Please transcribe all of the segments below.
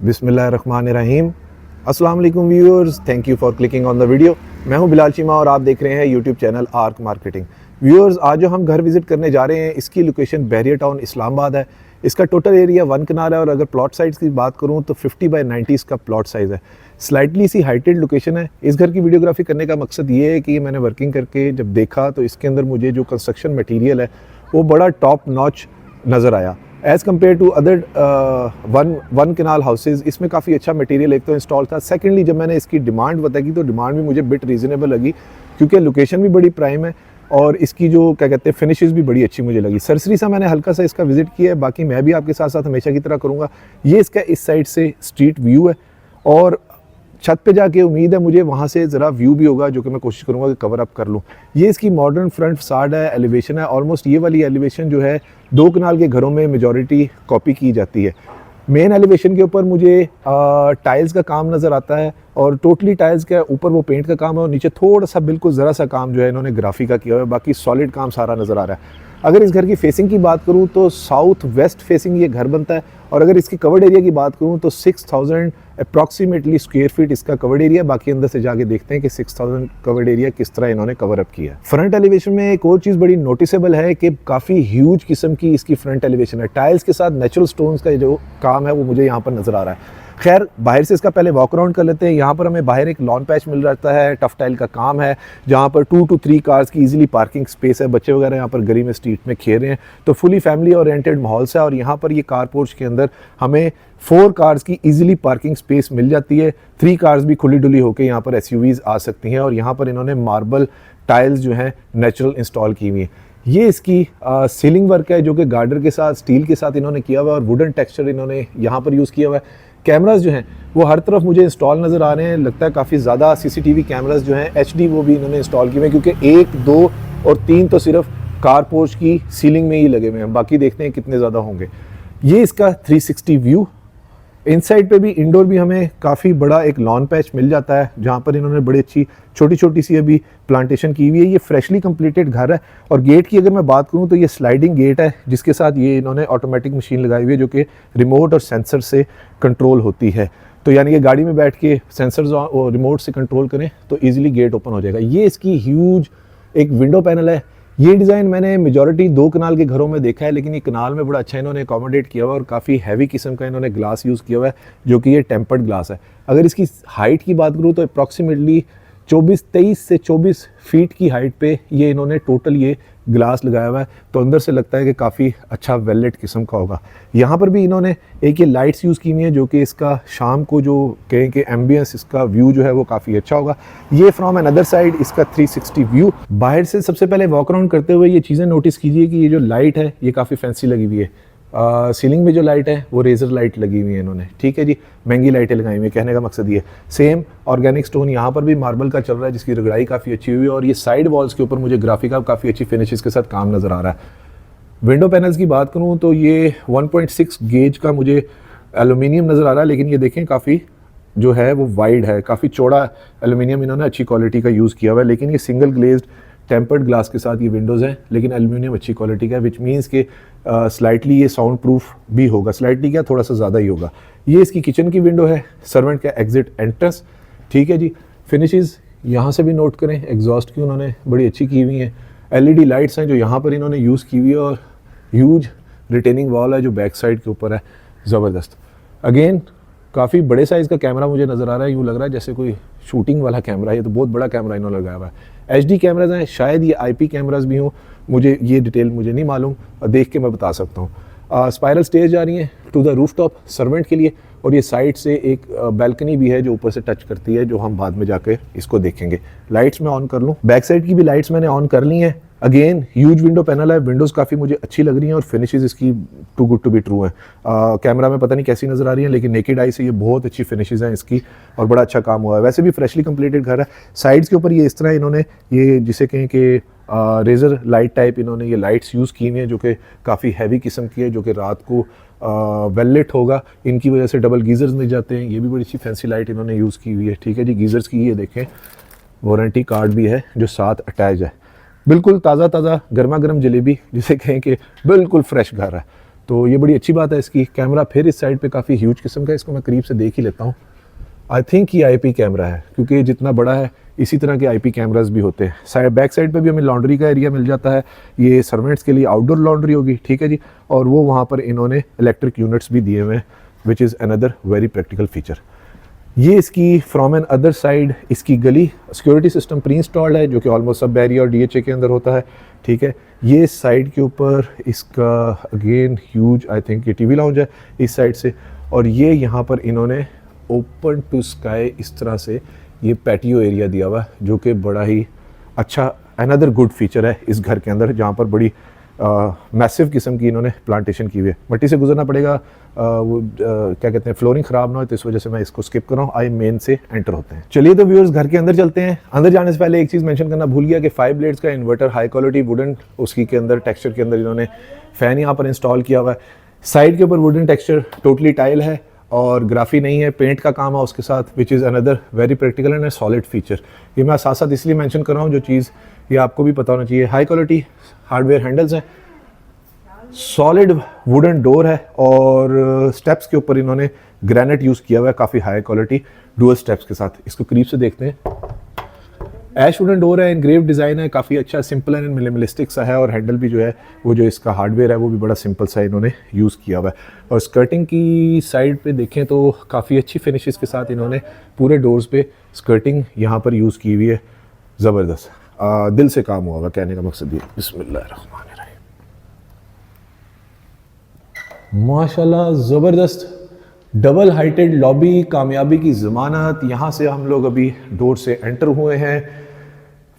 बिस्मिल्लाहिर्रहमानिर्रहीम। अस्सलाम वालेकुम viewers, thank you for clicking on the video. मैं हूं बिलाल चीमा और आप देख रहे हैं YouTube channel arc marketing. Viewers, आज जो हम घर विजिट करने जा रहे हैं इसकी लोकेशन बैरियर टाउन इस्लामाबाद है। इसका टोटल एरिया 1 कनाल है और अगर प्लॉट साइज़ की बात करूं तो 50 बाय 90 इसका प्लॉट साइज़ है। स्लाइटली सी हाइटेड लोकेशन है। इस घर की वीडियोग्राफी करने का मकसद ये है कि मैंने वर्किंग करके जब देखा तो इसके अंदर मुझे जो कंस्ट्रक्शन मटीरियल है वो बड़ा टॉप नॉच नज़र आया as compared to other one kanal houses. इसमें काफ़ी अच्छा मटेरियल एक तो इंस्टॉल था। सेकेंडली जब मैंने इसकी डिमांड पता की तो डिमांड भी मुझे बिट रीज़नेबल लगी क्योंकि लोकेशन भी बड़ी प्राइम है और इसकी जो क्या कहते हैं फिनिशेस भी बड़ी अच्छी मुझे लगी। सरसरी सा मैंने हल्का सा इसका विजिट किया है, बाकी मैं भी आपके साथ साथ हमेशा की तरह करूँगा। ये इसका इस साइड से स्ट्रीट व्यू है और छत पे जाके उम्मीद है मुझे वहाँ से ज़रा व्यू भी होगा जो कि मैं कोशिश करूँगा कि कवर अप कर लूँ। ये इसकी मॉडर्न फ्रंट फासाड है, एलिवेशन है। ऑलमोस्ट ये वाली एलिवेशन जो है 2 कनाल के घरों में मेजॉरिटी कॉपी की जाती है। मेन एलिवेशन के ऊपर मुझे टाइल्स का काम नज़र आता है और टोटली टाइल्स के ऊपर वो पेंट का काम है और नीचे थोड़ा सा बिल्कुल ज़रा सा काम जो है इन्होंने ग्राफी का किया हुआ है, बाकी सॉलिड काम सारा नज़र आ रहा है। अगर इस घर की फेसिंग की बात करूं तो साउथ वेस्ट फेसिंग ये घर बनता है और अगर इसकी कवर्ड एरिया की बात करूं तो 6000 अप्रॉक्सीमेटली स्क्वायर फीट इसका कवर्ड एरिया। बाकी अंदर से जाके देखते हैं कि 6000 कवर्ड एरिया किस तरह इन्होंने कवर अप किया है। फ्रंट एलिवेशन में एक और चीज़ बड़ी नोटिसेबल है कि काफ़ी ह्यूज किस्म की इसकी फ्रंट एलिवेशन है। टाइल्स के साथ नेचुरल स्टोन्स का जो काम है वो मुझे यहाँ पर नज़र आ रहा है। खैर, बाहर से इसका पहले वॉक अराउंड कर लेते हैं। यहाँ पर हमें बाहर एक लॉन पैच मिल जाता है, टफ टाइल का काम है जहाँ पर 2 to 3 कार्स की इजीली पार्किंग स्पेस है। बच्चे वगैरह यहाँ पर गली में स्ट्रीट में खेल रहे हैं तो फुली फैमिली ओरिएंटेड माहौल से। और यहाँ पर ये कार पोर्च के अंदर हमें 4 कार्स की इजीली पार्किंग स्पेस मिल जाती है। 3 कार्स भी खुली डुली होकर यहाँ पर एसयूवीज आ सकती हैं और यहाँ पर इन्होंने मार्बल टाइल्स जो हैं नेचुरल इंस्टॉल की हुई हैं। ये इसकी सीलिंग वर्क है जो कि गार्डर के साथ स्टील के साथ इन्होंने किया हुआ है और वुडन टेक्सचर इन्होंने यहाँ पर यूज़ किया हुआ है। कैमरास जो हैं वो हर तरफ मुझे इंस्टॉल नज़र आ रहे हैं। लगता है काफ़ी ज़्यादा सीसीटीवी कैमरास जो हैं एचडी वो भी इन्होंने इंस्टॉल किए हुए हैं क्योंकि 1, 2 और 3 तो सिर्फ कार पोर्च की सीलिंग में ही लगे हुए हैं, बाकी देखते हैं कितने ज़्यादा होंगे। ये इसका 360 व्यू। इनसाइड पे भी इंडोर भी हमें काफ़ी बड़ा एक लॉन पैच मिल जाता है जहाँ पर इन्होंने बड़ी अच्छी छोटी छोटी सी अभी प्लांटेशन की हुई है। ये फ्रेशली कंप्लीटेड घर है और गेट की अगर मैं बात करूँ तो ये स्लाइडिंग गेट है जिसके साथ ये इन्होंने ऑटोमेटिक मशीन लगाई हुई है जो कि रिमोट और सेंसर से कंट्रोल होती है। तो यानी कि गाड़ी में बैठ के सेंसर्स और रिमोट से कंट्रोल करें तो ईजिली गेट ओपन हो जाएगा। ये इसकी ह्यूज एक विंडो पैनल है। ये डिज़ाइन मैंने मेजॉरिटी 2 कनाल के घरों में देखा है लेकिन ये कनाल में बड़ा अच्छा इन्होंने अकोमोडेट किया हुआ है और काफ़ी हैवी किस्म का इन्होंने ग्लास यूज़ किया हुआ है जो कि ये टेम्पर्ड ग्लास है। अगर इसकी हाइट की बात करूँ तो अप्रॉक्सीमेटली 23 से 24 फीट की हाइट पे ये इन्होंने टोटल ये ग्लास लगाया हुआ है तो अंदर से लगता है कि काफ़ी अच्छा वेल्वेट किस्म का होगा। यहाँ पर भी इन्होंने एक ये लाइट्स यूज़ की हुई है जो कि इसका शाम को जो कहें कि एम्बियंस इसका व्यू जो है वो काफ़ी अच्छा होगा। ये फ्रॉम अनदर साइड इसका 360 व्यू। बाहर से सबसे पहले वॉक अराउंड करते हुए ये चीज़ें नोटिस कीजिए कि ये जो लाइट है ये काफ़ी फैंसी लगी हुई है। सीलिंग में जो लाइट है वो रेजर लाइट लगी हुई है इन्होंने, ठीक है जी, महंगी लाइटें लगाई हुई है। कहने का मकसद ये सेम ऑर्गेनिक स्टोन यहाँ पर भी मार्बल का चल रहा है जिसकी रगड़ाई काफ़ी अच्छी हुई है और ये साइड वॉल्स के ऊपर मुझे ग्राफिक का काफ़ी अच्छी फिनिशेस के साथ काम नज़र आ रहा है। विंडो पैनल्स की बात करूँ तो ये 1.6 गेज का मुझे एलुमिनियम नज़र आ रहा है लेकिन ये देखें काफ़ी जो है वो वाइड है, काफ़ी चौड़ा एलुमिनियम इन्होंने अच्छी क्वालिटी का यूज़ किया हुआ है। लेकिन ये सिंगल ग्लेज्ड टेम्पर्ड ग्लास के साथ ये विंडोज़ हैं लेकिन एल्यूमिनियम अच्छी क्वालिटी का है विच मीन्स कि स्लाइटली ये साउंड प्रूफ भी होगा। स्लाइटली क्या, थोड़ा सा ज़्यादा ही होगा। ये इसकी किचन की विंडो है, सर्वेंट का एग्जिट एंट्रेंस, ठीक है जी। फिनिशेस यहाँ से भी नोट करें, एग्जॉस्ट की उन्होंने बड़ी अच्छी की हुई हैं। एलईडी लाइट्स हैं जो यहाँ पर इन्होंने यूज़ की हुई है और ह्यूज रिटेनिंग वॉल है जो बैक साइड के ऊपर है, ज़बरदस्त। अगेन काफ़ी बड़े साइज़ का कैमरा मुझे नज़र आ रहा है, यूँ लग रहा है जैसे कोई शूटिंग वाला कैमरा है। ये तो बहुत बड़ा कैमरा इन्होंने लगाया हुआ है। एचडी कैमराज हैं, शायद ये आईपी कैमराज भी हों, मुझे ये डिटेल मुझे नहीं मालूम, देख के मैं बता सकता हूँ। स्पाइरल स्टेज जा रही है to the roof top servant के लिए और ये साइड से एक बैल्कनी भी है जो ऊपर से टच करती है जो हम बाद में जाके इसको देखेंगे। लाइट्स मैं ऑन कर लूँ, बैक साइड की भी लाइट्स मैंने ऑन कर ली हैं। अगेन ह्यूज विंडो पैनल है, विंडोज़ काफ़ी मुझे अच्छी लग रही हैं और फिनिशेस इसकी too good to be true हैं। कैमरा में पता नहीं कैसी नज़र आ रही है लेकिन नेकेड आई से ये बहुत अच्छी फिनिशेस हैं इसकी और बड़ा अच्छा काम हुआ है। वैसे भी फ्रेशली कंप्लीटेड घर है। साइड्स के ऊपर ये इस तरह इन्होंने ये जिसे कहें कि रेजर लाइट टाइप इन्होंने ये लाइट्स यूज़ की हुई हैं जो कि काफ़ी हैवी किस्म की है जो कि रात को वेल होगा, इनकी वजह से डबल गीज़र्स मिल जाते हैं। ये भी बड़ी अच्छी फैंसी लाइट इन्होंने यूज़ की हुई है, ठीक है जी। गीज़र्स की ये देखें वारंटी कार्ड भी है जो साथ अटैच है। बिल्कुल ताज़ा ताज़ा गर्मा गर्म जलेबी जिसे कहें कि बिल्कुल फ्रेश घर है। तो ये बड़ी अच्छी बात है इसकी। कैमरा फिर इस साइड पे काफ़ी ह्यूज किस्म का है, इसको मैं करीब से देख ही लेता हूँ। आई थिंक ये IP कैमरा है, क्योंकि ये जितना बड़ा है इसी तरह के IP कैमरास भी होते हैं। बैक साइड पे भी हमें लॉन्ड्री का एरिया मिल जाता है, ये सर्वेंट्स के लिए आउटडोर लॉन्ड्री होगी, ठीक है जी। और वो वहाँ पर इन्होंने इलेक्ट्रिक यूनिट्स भी दिए हुए हैं, which is another very practical feature. ये इसकी फ्रॉम एन अदर साइड इसकी गली सिक्योरिटी सिस्टम प्री इंस्टॉल्ड है, जो कि ऑलमोस्ट सब बैरियर और DHA के अंदर होता है, ठीक है। ये साइड के ऊपर इसका अगेन ह्यूज, आई थिंक ये TV लाउंज है इस साइड से। और ये यहाँ पर इन्होंने ओपन टू स्काई इस तरह से ये पैटियो एरिया दिया हुआ है, जो कि बड़ा ही अच्छा अनदर गुड फीचर है इस घर के अंदर, जहाँ पर बड़ी मैसिव किस्म की इन्होंने प्लांटेशन की हुई है। मट्टी से गुजरना पड़ेगा, क्या कहते हैं, फ्लोरिंग ख़राब ना हो, तो इस वजह से मैं इसको स्किप कर रहा हूँ। आई मेन से एंटर होते हैं। चलिए तो व्यूअर्स घर के अंदर चलते हैं। अंदर जाने से पहले एक चीज़ मेंशन करना भूल गया कि 5 ब्लेड्स का इन्वर्टर हाई क्वालिटी वुडन, उसकी के अंदर टेक्सचर के अंदर इन्होंने फ़ैन यहाँ पर इंस्टॉल किया हुआ है। साइड के ऊपर वुडन टेक्सचर टोटली टाइल है और ग्राफी नहीं है, पेंट का काम है उसके साथ, which is another very practical and solid feature. ये मैं साथ साथ इसलिए मेंशन कर रहा हूँ, जो चीज़ ये आपको भी पता होना चाहिए। हाई क्वालिटी हार्डवेयर हैंडल्स हैं, सॉलिड वुडन डोर है और स्टेप्स के ऊपर इन्होंने ग्रेनाइट यूज़ किया हुआ है, काफ़ी हाई क्वालिटी डुअल स्टेप्स के साथ। इसको करीब से देखते हैं। ऐश वुडन डोर है, इनग्रेव डिज़ाइन है, काफ़ी अच्छा सिंपल एंड मिनिमलिस्टिक सा है। और हैंडल भी जो है वो जो इसका हार्डवेयर है वो भी बड़ा सिंपल सा इन्होंने यूज़ किया हुआ है। और स्कर्टिंग की साइड पे देखें तो काफ़ी अच्छी फिनिशेस के साथ इन्होंने पूरे डोर्स पे स्कर्टिंग यहाँ पर यूज़ की हुई है। ज़बरदस्त, दिल से काम हुआ हुआ, कहने का मकसद ये। बिस्मिल्लाहिर्रहमानिर्रहीम, माशाल्लाह ज़बरदस्त डबल हाइटेड लॉबी, कामयाबी की ज़मानत। यहाँ से हम लोग अभी डोर से एंटर हुए हैं।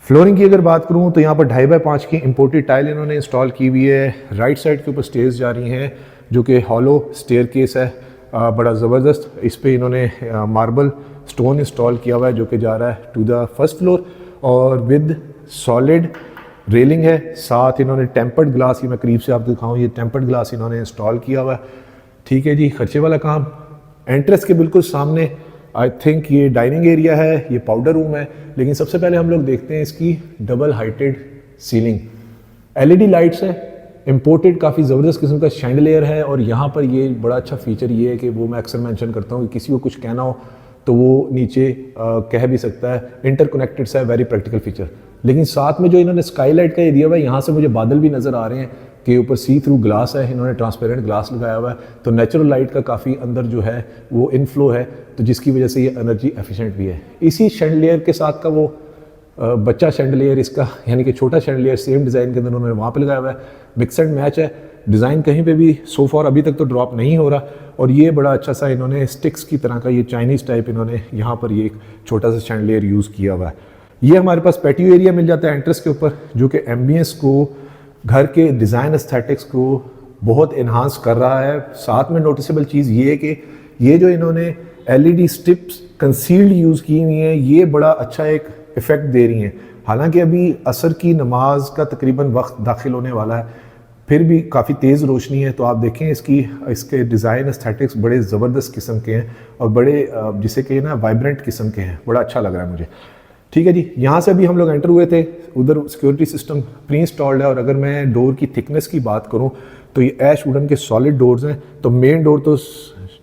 फ्लोरिंग की अगर बात करूँ तो यहाँ पर 2.5 बाई 5 की इंपोर्टेड टाइल इन्होंने इंस्टॉल की हुई है। राइट साइड के ऊपर स्टेयर्स जा रही हैं, जो कि हॉलो स्टेयर केस है, बड़ा ज़बरदस्त। इस पर इन्होंने मार्बल स्टोन इंस्टॉल किया हुआ है, जो कि जा रहा है टू द फर्स्ट फ्लोर और विद सॉलिड रेलिंग है। साथ इन्होंने टेम्पर्ड ग्लास, ये मैं करीब से आपको दिखाऊँ, ये टेम्पर्ड ग्लास इन्होंने इंस्टॉल किया हुआ है, ठीक है जी। खर्चे वाला काम। एंट्रेंस के बिल्कुल सामने आई थिंक ये डाइनिंग एरिया है, ये पाउडर रूम है। लेकिन सबसे पहले हम लोग देखते हैं इसकी double heighted ceiling. LED lights है, इंपोर्टेड काफ़ी ज़बरदस्त किस्म का शैंडलियर है। और यहाँ पर ये बड़ा अच्छा फीचर ये है कि वो मैं अक्सर मेंशन करता हूँ कि किसी को कुछ कहना हो तो वो नीचे कह भी सकता है। इंटरकनेक्टेड सा है, वेरी प्रैक्टिकल फीचर। लेकिन साथ में जो इन्होंने स्काईलाइट का ये दिया हुआ है, यहाँ से मुझे बादल भी नज़र आ रहे हैं कि ऊपर सी थ्रू ग्लास है, इन्होंने ट्रांसपेरेंट ग्लास लगाया हुआ है, तो नेचुरल लाइट का काफ़ी अंदर जो है वो इनफ्लो है, तो जिसकी वजह से ये एनर्जी एफिशिएंट भी है। इसी शैंडलियर के साथ का वो बच्चा शैंडलियर इसका, यानी कि छोटा शैंडलियर सेम डिज़ाइन के अंदर उन्होंने वहाँ पे लगाया हुआ है। मिक्स एंड मैच है, डिज़ाइन कहीं पे भी सो फॉर अभी तक तो ड्रॉप नहीं हो रहा। और ये बड़ा अच्छा सा इन्होंने स्टिक्स की तरह का ये चाइनीज़ टाइप इन्होंने यहाँ पर ये एक छोटा सा शैंडलियर यूज़ किया हुआ है। ये हमारे पास पैटियो एरिया मिल जाता है एंट्रेंस के ऊपर, जो कि एम्बियंस को, घर के डिज़ाइन एस्थेटिक्स को बहुत इन्हांस कर रहा है। साथ में नोटिसेबल चीज़ ये है कि ये जो इन्होंने LED स्ट्रिप्स कंसील्ड यूज़ की हुई हैं, ये बड़ा अच्छा एक इफ़ेक्ट दे रही हैं। हालांकि अभी असर की नमाज का तकरीबन वक्त दाखिल होने वाला है, फिर भी काफ़ी तेज़ रोशनी है। तो आप देखें इसके डिज़ाइन एस्थेटिक्स बड़े ज़बरदस्त किस्म के हैं और बड़े जिसे कि ना वाइब्रेंट किस्म के हैं, बड़ा अच्छा लग रहा है मुझे, ठीक है जी। यहाँ से अभी हम लोग एंटर हुए थे, उधर सिक्योरिटी सिस्टम प्री इंस्टॉल्ड है। और अगर मैं डोर की थिकनेस की बात करूँ तो ये ऐश वुडन के सॉलिड डोर्स हैं। तो मेन डोर तो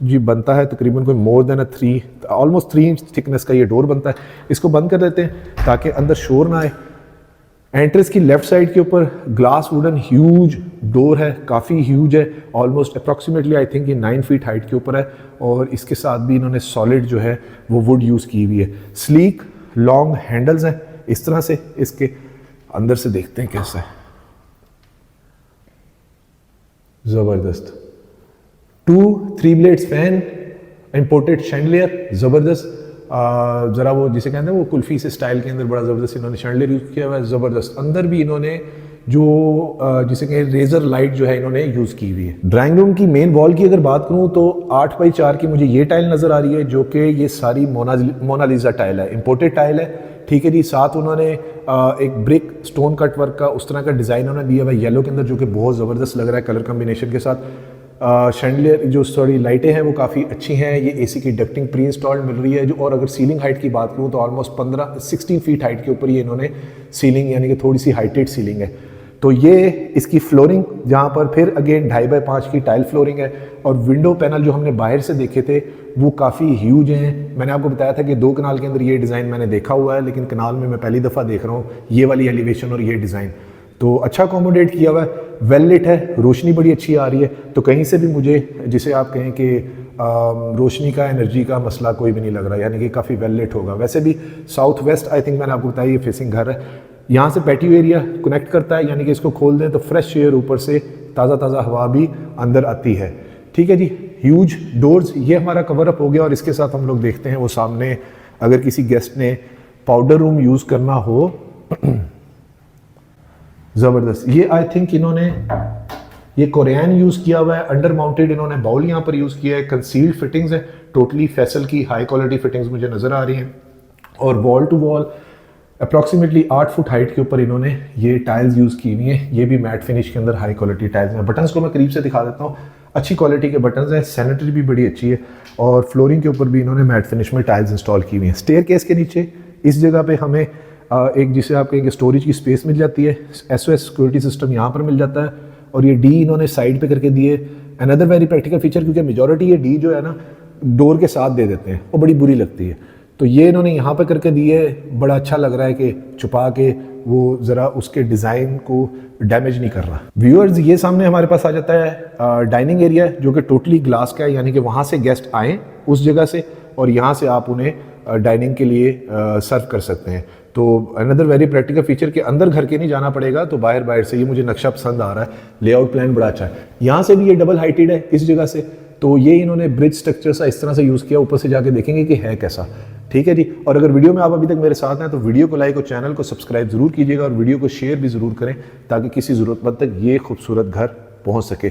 जी बनता है तकरीबन कोई मोर देन 3 इंच थिकनेस का ये डोर बनता है। इसको बंद कर देते हैं ताकि अंदर शोर ना आए। एंट्रेंस की लेफ्ट साइड के ऊपर ग्लास वुडन ह्यूज डोर है, काफ़ी ह्यूज है, ऑलमोस्ट अप्रॉक्सीमेटली आई थिंक ये 9 फीट हाइट के ऊपर है। और इसके साथ भी इन्होंने सॉलिड जो है वो वुड यूज़ की हुई है। स्लीक लॉन्ग हैंडल्स हैं इस तरह से। इसके अंदर से देखते हैं कैसा है, ज़बरदस्त। 2-3 ब्लेड्स फैन, इंपोर्टेड शैंडलियर, ज़बरदस्त। ज़रा वो जिसे कहते हैं वो कुल्फ़ी से स्टाइल के अंदर बड़ा ज़बरदस्त इन्होंने शैंडलियर यूज़ किया हुआ है, ज़बरदस्त। अंदर भी इन्होंने जो जिसे कहें रेजर लाइट जो है इन्होंने यूज़ की हुई है। ड्राइंग रूम की मेन वॉल की अगर बात करूँ तो 8 बाई 4 की मुझे ये टाइल नज़र आ रही है, जो कि ये सारी मोनालिसा टाइल है, इंपोर्टेड टाइल है, ठीक है जी। साथ उन्होंने एक ब्रिक स्टोन कट वर्क का उस तरह का डिज़ाइन उन्होंने दिया हुआ है येलो के अंदर, जो कि बहुत ज़बरदस्त लग रहा है कलर कम्बिनेशन के साथ। शैंडलियर जो सॉरी लाइटें हैं वो काफ़ी अच्छी हैं। ये AC की डक्टिंग प्री इंस्टॉल्ड मिल रही है जो। और अगर सीलिंग हाइट की बात करूँ तो ऑलमोस्ट 16 फीट हाइट के ऊपर ये इन्होंने सीलिंग, यानी कि थोड़ी सी हाइटेड सीलिंग है, तो ये इसकी फ्लोरिंग, जहाँ पर फिर अगेन 2.5 की टाइल फ्लोरिंग है, और विंडो पैनल जो हमने बाहर से देखे थे वो काफ़ी ह्यूज हैं। मैंने आपको बताया था कि 2 कनाल के अंदर ये डिज़ाइन मैंने देखा हुआ है, लेकिन कनाल में मैं पहली दफ़ा देख रहा हूँ ये वाली एलिवेशन और ये डिज़ाइन। तो अच्छा अकोमोडेट किया हुआ है, वेल लिट है, रोशनी बड़ी अच्छी आ रही है। तो कहीं से भी मुझे, जिसे आप कहें कि रोशनी का, एनर्जी का मसला कोई भी नहीं लग रहा, यानी कि काफ़ी वेल लिट होगा। वैसे भी साउथ वेस्ट आई थिंक मैंने आपको बताया ये फेसिंग घर है। यहाँ से पैटियो एरिया कनेक्ट करता है, यानी कि इसको खोल दें तो फ्रेश एयर ऊपर से ताज़ा हवा भी अंदर आती है। ठीक है जी, ह्यूज डोर्स, ये हमारा कवर अप हो गया। और इसके साथ हम लोग देखते हैं वो सामने, अगर किसी गेस्ट ने पाउडर रूम यूज़ करना हो, ज़बरदस्त। ये आई थिंक इन्होंने ये कोरियन यूज़ किया हुआ है, अंडर माउंटेड इन्होंने बाउल यहाँ पर यूज़ किया है, कंसील्ड फिटिंग्स है, टोटली फैसल की हाई क्वालिटी फिटिंग्स मुझे नज़र आ रही हैं। और wall to wall approximately 8 foot height के ऊपर इन्होंने ये टाइल्स यूज़ की हुई हैं। ये भी मैट फिनिश के अंदर हाई क्वालिटी टाइल्स हैं। बटन्स को मैं करीब से दिखा देता हूँ, अच्छी क्वालिटी के बटन्स हैं, सैनिटरी भी बड़ी अच्छी है, और फ्लोरिंग के ऊपर भी इन्होंने मैट फिनिश में टाइल्स इंस्टॉल की हुई हैं। स्टेयर केस के नीचे इस जगह पे हमें एक, जिसे आप कहेंगे स्टोरेज की स्पेस मिल जाती है, SOS सिक्योरिटी सिस्टम यहाँ पर मिल जाता है, और ये डी इन्होंने साइड पे करके दिए। अनदर वेरी प्रैक्टिकल फीचर, क्योंकि मेजॉरिटी ये डी जो है ना डोर के साथ दे देते हैं, वो बड़ी बुरी लगती है, तो ये इन्होंने यहाँ पे करके दिए, बड़ा अच्छा लग रहा है कि छुपा के वो ज़रा उसके डिज़ाइन को डैमेज नहीं कर रहा। व्यूअर्स, ये सामने हमारे पास आ जाता है डाइनिंग एरिया, जो कि टोटली ग्लास का है, यानी कि वहाँ से गेस्ट आएँ उस जगह से, और यहाँ से आप उन्हें डाइनिंग के लिए सर्व कर सकते हैं। तो अनदर वेरी प्रैक्टिकल फीचर के अंदर घर के नहीं जाना पड़ेगा, तो बाहर से, ये मुझे नक्शा पसंद आ रहा है, लेआउट प्लान बड़ा अच्छा है। यहाँ से भी ये डबल हाइटेड है इस जगह से, तो ये इन्होंने ब्रिज स्ट्रक्चर सा इस तरह से यूज़ किया, ऊपर से जाके देखेंगे कि है कैसा। ठीक है जी, और अगर वीडियो में आप अभी तक मेरे साथ हैं तो वीडियो को लाइक और चैनल को सब्सक्राइब ज़रूर कीजिएगा, और वीडियो को शेयर भी ज़रूर करें, ताकि किसी ज़रूरतमंद तक ये खूबसूरत घर पहुँच सके।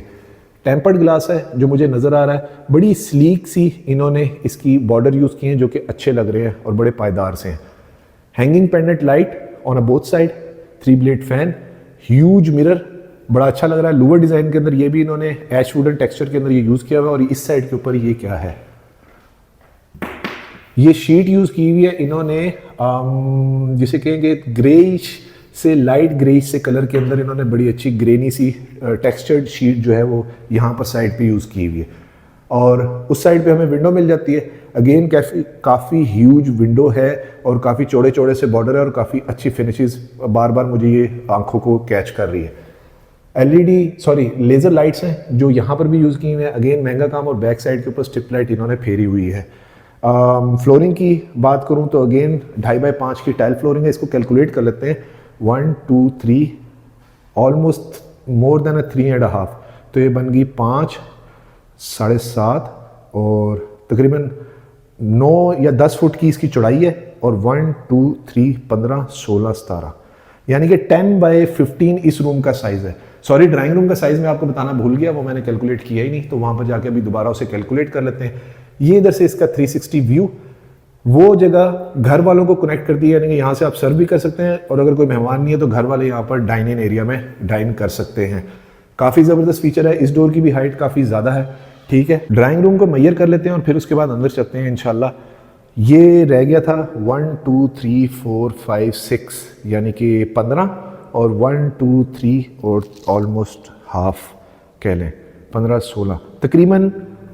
टेम्पर्ड ग्लास है जो मुझे नज़र आ रहा है, बड़ी स्लीक सी इन्होंने इसकी बॉर्डर यूज़ की हैं, जो कि अच्छे लग रहे हैं और बड़े पायदार से हैं। Hanging pendant light on a both side, 3 blade fan, huge mirror, बड़ा अच्छा लग रहा है। लोअर डिज़ाइन के अंदर ये भी इन्होंने ऐश वुडन टेक्सचर के अंदर ये यूज़ किया हुआ है। और इस साइड के ऊपर ये क्या है, ये शीट यूज़ की हुई है इन्होंने, जिसे कहेंगे ग्रेइश से लाइट ग्रेइश से कलर के अंदर इन्होंने बड़ी अच्छी ग्रेनी सी टेक्सचर्ड शीट जो है वो यहाँ पर साइड पे यूज़ की हुई है। और उस साइड पे हमें विंडो मिल जाती है, अगेन काफ़ी ह्यूज विंडो है, और काफ़ी चौड़े चौड़े से बॉर्डर है, और काफ़ी अच्छी फिनिशेस बार बार मुझे ये आंखों को कैच कर रही है। लेज़र लाइट्स हैं जो यहाँ पर भी यूज़ की हुई हैं, अगेन महंगा काम, और बैक साइड के ऊपर स्ट्रिप लाइट इन्होंने फेरी हुई है। फ्लोरिंग की बात करूँ तो अगेन 2.5 की टाइल फ्लोरिंग है, इसको कैलकुलेट कर लेते हैं, 1 2 3 ऑलमोस्ट मोर देन 3.5, तो ये बन गई 5 7.5 और तकरीबन 9 या 10 फुट की इसकी चौड़ाई है, और 1 2 3 15 16 17, यानी कि 10/15 इस रूम का साइज़ है। सॉरी, ड्राइंग रूम का साइज़ मैं आपको बताना भूल गया, वो मैंने कैलकुलेट किया ही नहीं, तो वहाँ पर जाके अभी दोबारा उसे कैलकुलेट कर लेते हैं। ये इधर से इसका 360 व्यू, वो जगह घर वालों को कनेक्ट करती है, यानी कि यहाँ से आप सर्व भी कर सकते हैं, और अगर कोई मेहमान नहीं है तो घर वाले यहाँ पर डाइन इन एरिया में डाइन कर सकते हैं। काफ़ी ज़बरदस्त फीचर है। इस डोर की भी हाइट काफ़ी ज़्यादा है। ठीक है, ड्राइंग रूम को मेजर कर लेते हैं और फिर उसके बाद अंदर चलते हैं इंशाल्लाह। ये रह गया था 1 2 3 4 5 6, यानी कि 15, और 1 2 3 और ऑलमोस्ट हाफ कह लें 15 16, तकरीबन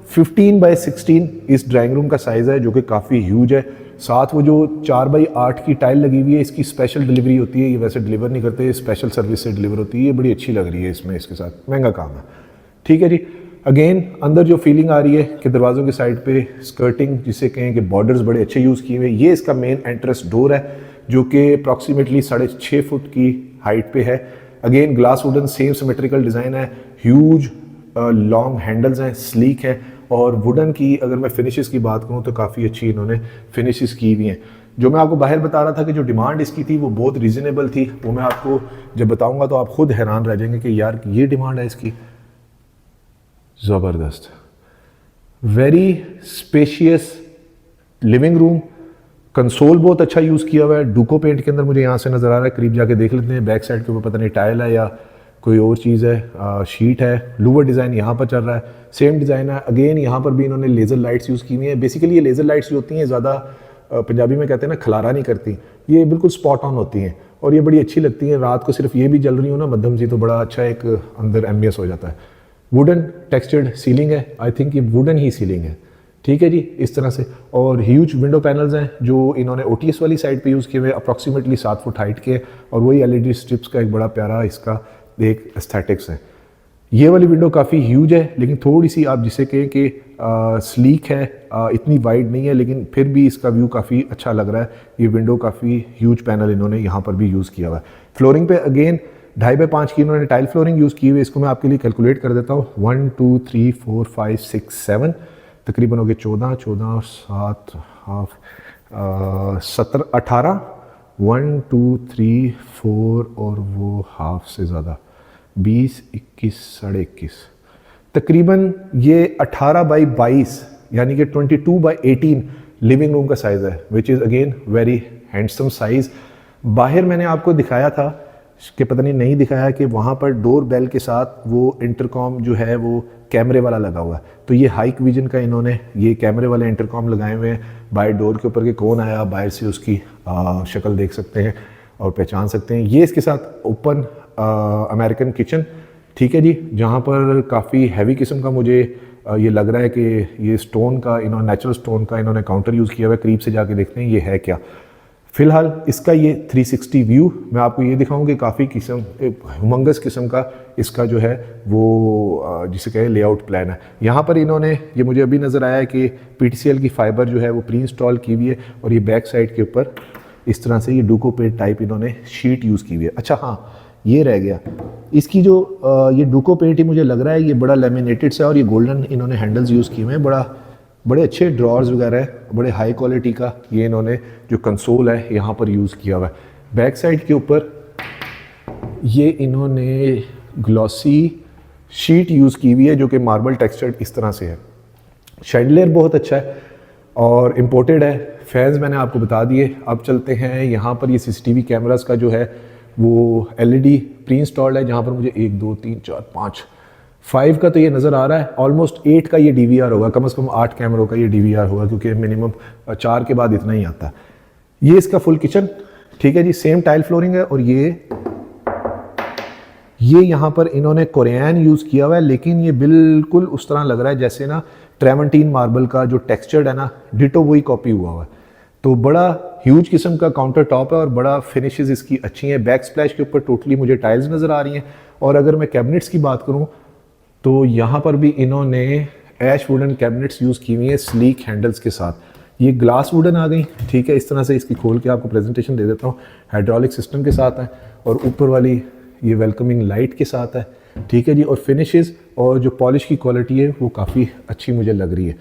15/16 इस ड्राइंग रूम का साइज़ है, जो कि काफ़ी ह्यूज है। साथ वो जो 4/8 की टाइल लगी हुई है, इसकी स्पेशल डिलीवरी होती है, ये वैसे डिलीवर नहीं करते, स्पेशल सर्विस से डिलीवर होती है, ये बड़ी अच्छी लग रही है इसमें, इसके साथ महंगा काम है। ठीक है जी, अगेन अंदर जो फीलिंग आ रही है कि दरवाज़ों के साइड पे स्कर्टिंग, जिसे कहें कि बॉर्डर्स बड़े अच्छे यूज़ किए हुए। ये इसका मेन एंट्रेंस डोर है, जो कि अप्रॉक्सीमेटली 6.5 फुट की हाइट पे है। Again glass wooden same symmetrical design है, ह्यूज लॉन्ग हैंडल्स हैं, स्लीक है, और वुडन की अगर मैं फिनिशेस की बात करूँ तो काफ़ी अच्छी इन्होंने फिनिशेस की हुई हैं। जो मैं आपको बाहर बता रहा था कि जो डिमांड इसकी थी वो बहुत रीज़नेबल थी, वो मैं आपको जब बताऊँगा तो आप खुद हैरान रह जाएंगे कि यार ये डिमांड है इसकी। ज़बरदस्त, very spacious living room, console बहुत अच्छा यूज़ किया हुआ है, डुको पेंट के अंदर मुझे यहाँ से नज़र आ रहा है। करीब जाके देख लेते हैं, बैक साइड के ऊपर पता नहीं टाइल है या कोई और चीज़ है, शीट है। लूवर डिज़ाइन यहाँ पर चल रहा है, सेम डिज़ाइन है। अगेन यहाँ पर भी इन्होंने लेज़र लाइट्स यूज़ की हुई हैं। बेसिकली ये लेज़र लाइट्स जो होती हैं ज़्यादा पंजाबी में कहते हैं ना, खलारा नहीं करती, ये बिल्कुल स्पॉट ऑन होती हैं, और ये बड़ी अच्छी लगती हैं। रात को सिर्फ ये भी जल रही हो ना मध्यम सी, तो बड़ा अच्छा एक अंदर एम्बियंस हो जाता है। वुडन टेक्सचर्ड सीलिंग है, आई थिंक ये वुडन ही सीलिंग है, ठीक है जी, इस तरह से। और ह्यूज विंडो पैनल्स हैं जो इन्होंने OTS वाली साइड पे यूज़ किए हुए, अप्रॉक्सीमेटली 7 फुट हाइट के, और वही LED स्ट्रिप्स का एक बड़ा प्यारा इसका एक एस्थेटिक्स है। ये वाली विंडो काफ़ी ह्यूज है, लेकिन थोड़ी सी आप जिसे कहें कि स्लीक है, इतनी वाइड नहीं है, लेकिन फिर भी इसका व्यू काफ़ी अच्छा लग रहा है। ये विंडो काफ़ी ह्यूज पैनल इन्होंने यहाँ पर भी यूज़ किया हुआ है। फ्लोरिंग पे अगेन 2.5 बाई 5 की इन्होंने टाइल फ्लोरिंग यूज़ की हुई है। इसको मैं आपके लिए कैलकुलेट कर देता हूँ। 1 2 3 4 5 6 7 तकरीबन हो गए 14 14 7 हाफ 17 18 1 2 3 4 और वो हाफ से ज़्यादा 20 21 साढ़े 21 तकरीबन ये 18 बाई 22 यानी कि 22 बाई 18 लिविंग रूम का साइज़ है, which is again very handsome size. बाहर मैंने आपको दिखाया था कि पता नहीं दिखाया कि वहाँ पर डोर बेल के साथ वो इंटरकॉम जो है वो कैमरे वाला लगा हुआ है। तो ये हाइक विजन का इन्होंने ये कैमरे वाले इंटरकॉम लगाए हुए हैं बाहर डोर के ऊपर, कि कौन आया बाहर से उसकी शक्ल देख सकते हैं और पहचान सकते हैं। ये इसके साथ ओपन अमेरिकन किचन, ठीक है जी, जहाँ पर काफ़ी हैवी किस्म का मुझे ये लग रहा है कि ये स्टोन का इन्होंने नेचुरल स्टोन का इन्होंने काउंटर यूज़ किया हुआ है। करीब से जाके देखते हैं ये है क्या। फ़िलहाल इसका ये 360 व्यू मैं आपको ये दिखाऊं कि काफ़ी किस्म ह्यूमंगस किस्म का इसका जो है वो जिसे कहे लेआउट प्लान है। यहाँ पर इन्होंने ये मुझे अभी नज़र आया है कि PTCL की फाइबर जो है वो प्री इंस्टॉल की हुई है, और ये बैक साइड के ऊपर इस तरह से ये डूकोपेट टाइप इन्होंने शीट यूज़ की हुई है। अच्छा हाँ, ये रह गया इसकी जो ये डूकोपेट ही मुझे लग रहा है ये बड़ा लेमिनेटेड सा, और ये गोल्डन इन्होंने हैंडल्स यूज़ किए हुए हैं। बड़े अच्छे ड्रॉर्स वगैरह है, बड़े हाई क्वालिटी का ये इन्होंने जो कंसोल है यहाँ पर यूज़ किया हुआ है। बैक साइड के ऊपर ये इन्होंने ग्लॉसी शीट यूज़ की हुई है जो कि मार्बल टेक्सचर्ड इस तरह से है। शैंडलियर बहुत अच्छा है और इम्पोर्टेड है। फैंस मैंने आपको बता दिए। अब चलते हैं यहाँ पर ये CCTV कैमरास का जो है वो LED प्री इंस्टॉल्ड है, जहाँ पर मुझे 1 2 3 4 5 का तो ये नज़र आ रहा है। ऑलमोस्ट 8 का ये DVR होगा, कम से कम 8 कैमरों का ये DVR होगा, क्योंकि मिनिमम 4 के बाद इतना ही आता है। ये इसका फुल किचन, ठीक है जी, सेम टाइल फ्लोरिंग है। और ये यहाँ पर इन्होंने कोरियन यूज़ किया हुआ है, लेकिन ये बिल्कुल उस तरह लग रहा है जैसे ना ट्रेमेंटीन मार्बल का जो टेक्सचर्ड है ना, डिटो वही कॉपी हुआ हुआ है। तो बड़ा ह्यूज किस्म का काउंटर टॉप है और बड़ा फिनिशेस इसकी अच्छी हैं। बैक स्प्लैश के ऊपर टोटली मुझे टाइल्स नज़र आ रही हैं। और अगर मैं कैबिनेट्स की बात करूँ तो यहाँ पर भी इन्होंने ऐश वुडन कैबिनेट्स यूज़ की हुई हैं स्लीक हैंडल्स के साथ। ये ग्लास वुडन आ गई, ठीक है, इस तरह से इसकी खोल के आपको प्रेजेंटेशन दे देता हूँ। हाइड्रोलिक सिस्टम के साथ है और ऊपर वाली ये वेलकमिंग लाइट के साथ है, ठीक है जी। और फिनिशेस और जो पॉलिश की क्वालिटी है वो काफ़ी अच्छी मुझे लग रही है।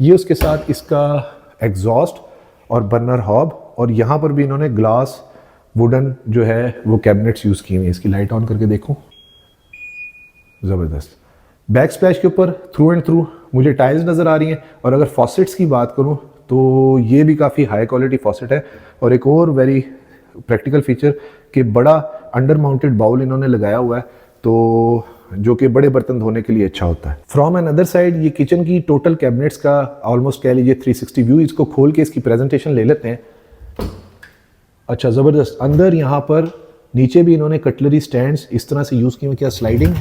ये उसके साथ इसका एग्जॉस्ट और बर्नर हॉब, और यहाँ पर भी इन्होंने ग्लास वुडन जो है वो कैबिनेट्स यूज़ किए हैं। इसकी लाइट ऑन करके देखूँ, ज़बरदस्त। बैक स्प्लैश के ऊपर थ्रू एंड थ्रू मुझे टाइल्स नज़र आ रही हैं। और अगर फॉसेट्स की बात करूं तो ये भी काफ़ी हाई क्वालिटी फॉसेट है। और एक और वेरी प्रैक्टिकल फीचर कि बड़ा अंडर माउंटेड बाउल इन्होंने लगाया हुआ है, तो जो कि बड़े बर्तन धोने के लिए अच्छा होता है। फ्रॉम एन अदर साइड ये किचन की टोटल कैबिनेट्स का ऑलमोस्ट कह लीजिए 360 व्यू। इसको खोल के इसकी प्रेजेंटेशन ले लेते हैं। अच्छा, ज़बरदस्त। अंदर यहाँ पर नीचे भी इन्होंने कटलरी स्टैंड्स इस तरह से यूज़ किए हुए। क्या स्लाइडिंग,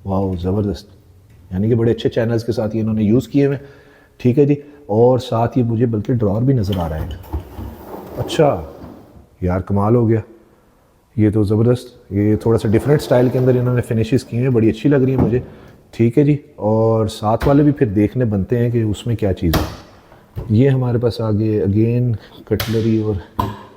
वाह ज़बरदस्त। यानी कि बड़े अच्छे चैनल्स के साथ ये इन्होंने यूज़ किए हुए, ठीक है जी। और साथ ये मुझे बल्कि ड्रॉर भी नज़र आ रहा है। अच्छा यार, कमाल हो गया ये तो, ज़बरदस्त। ये थोड़ा सा डिफरेंट स्टाइल के अंदर इन्होंने फिनिशेस किए हैं, बड़ी अच्छी लग रही है मुझे, ठीक है जी। और साथ वाले भी फिर देखने बनते हैं कि उसमें क्या चीज़ है। ये हमारे पास आगे अगेन कटलरी और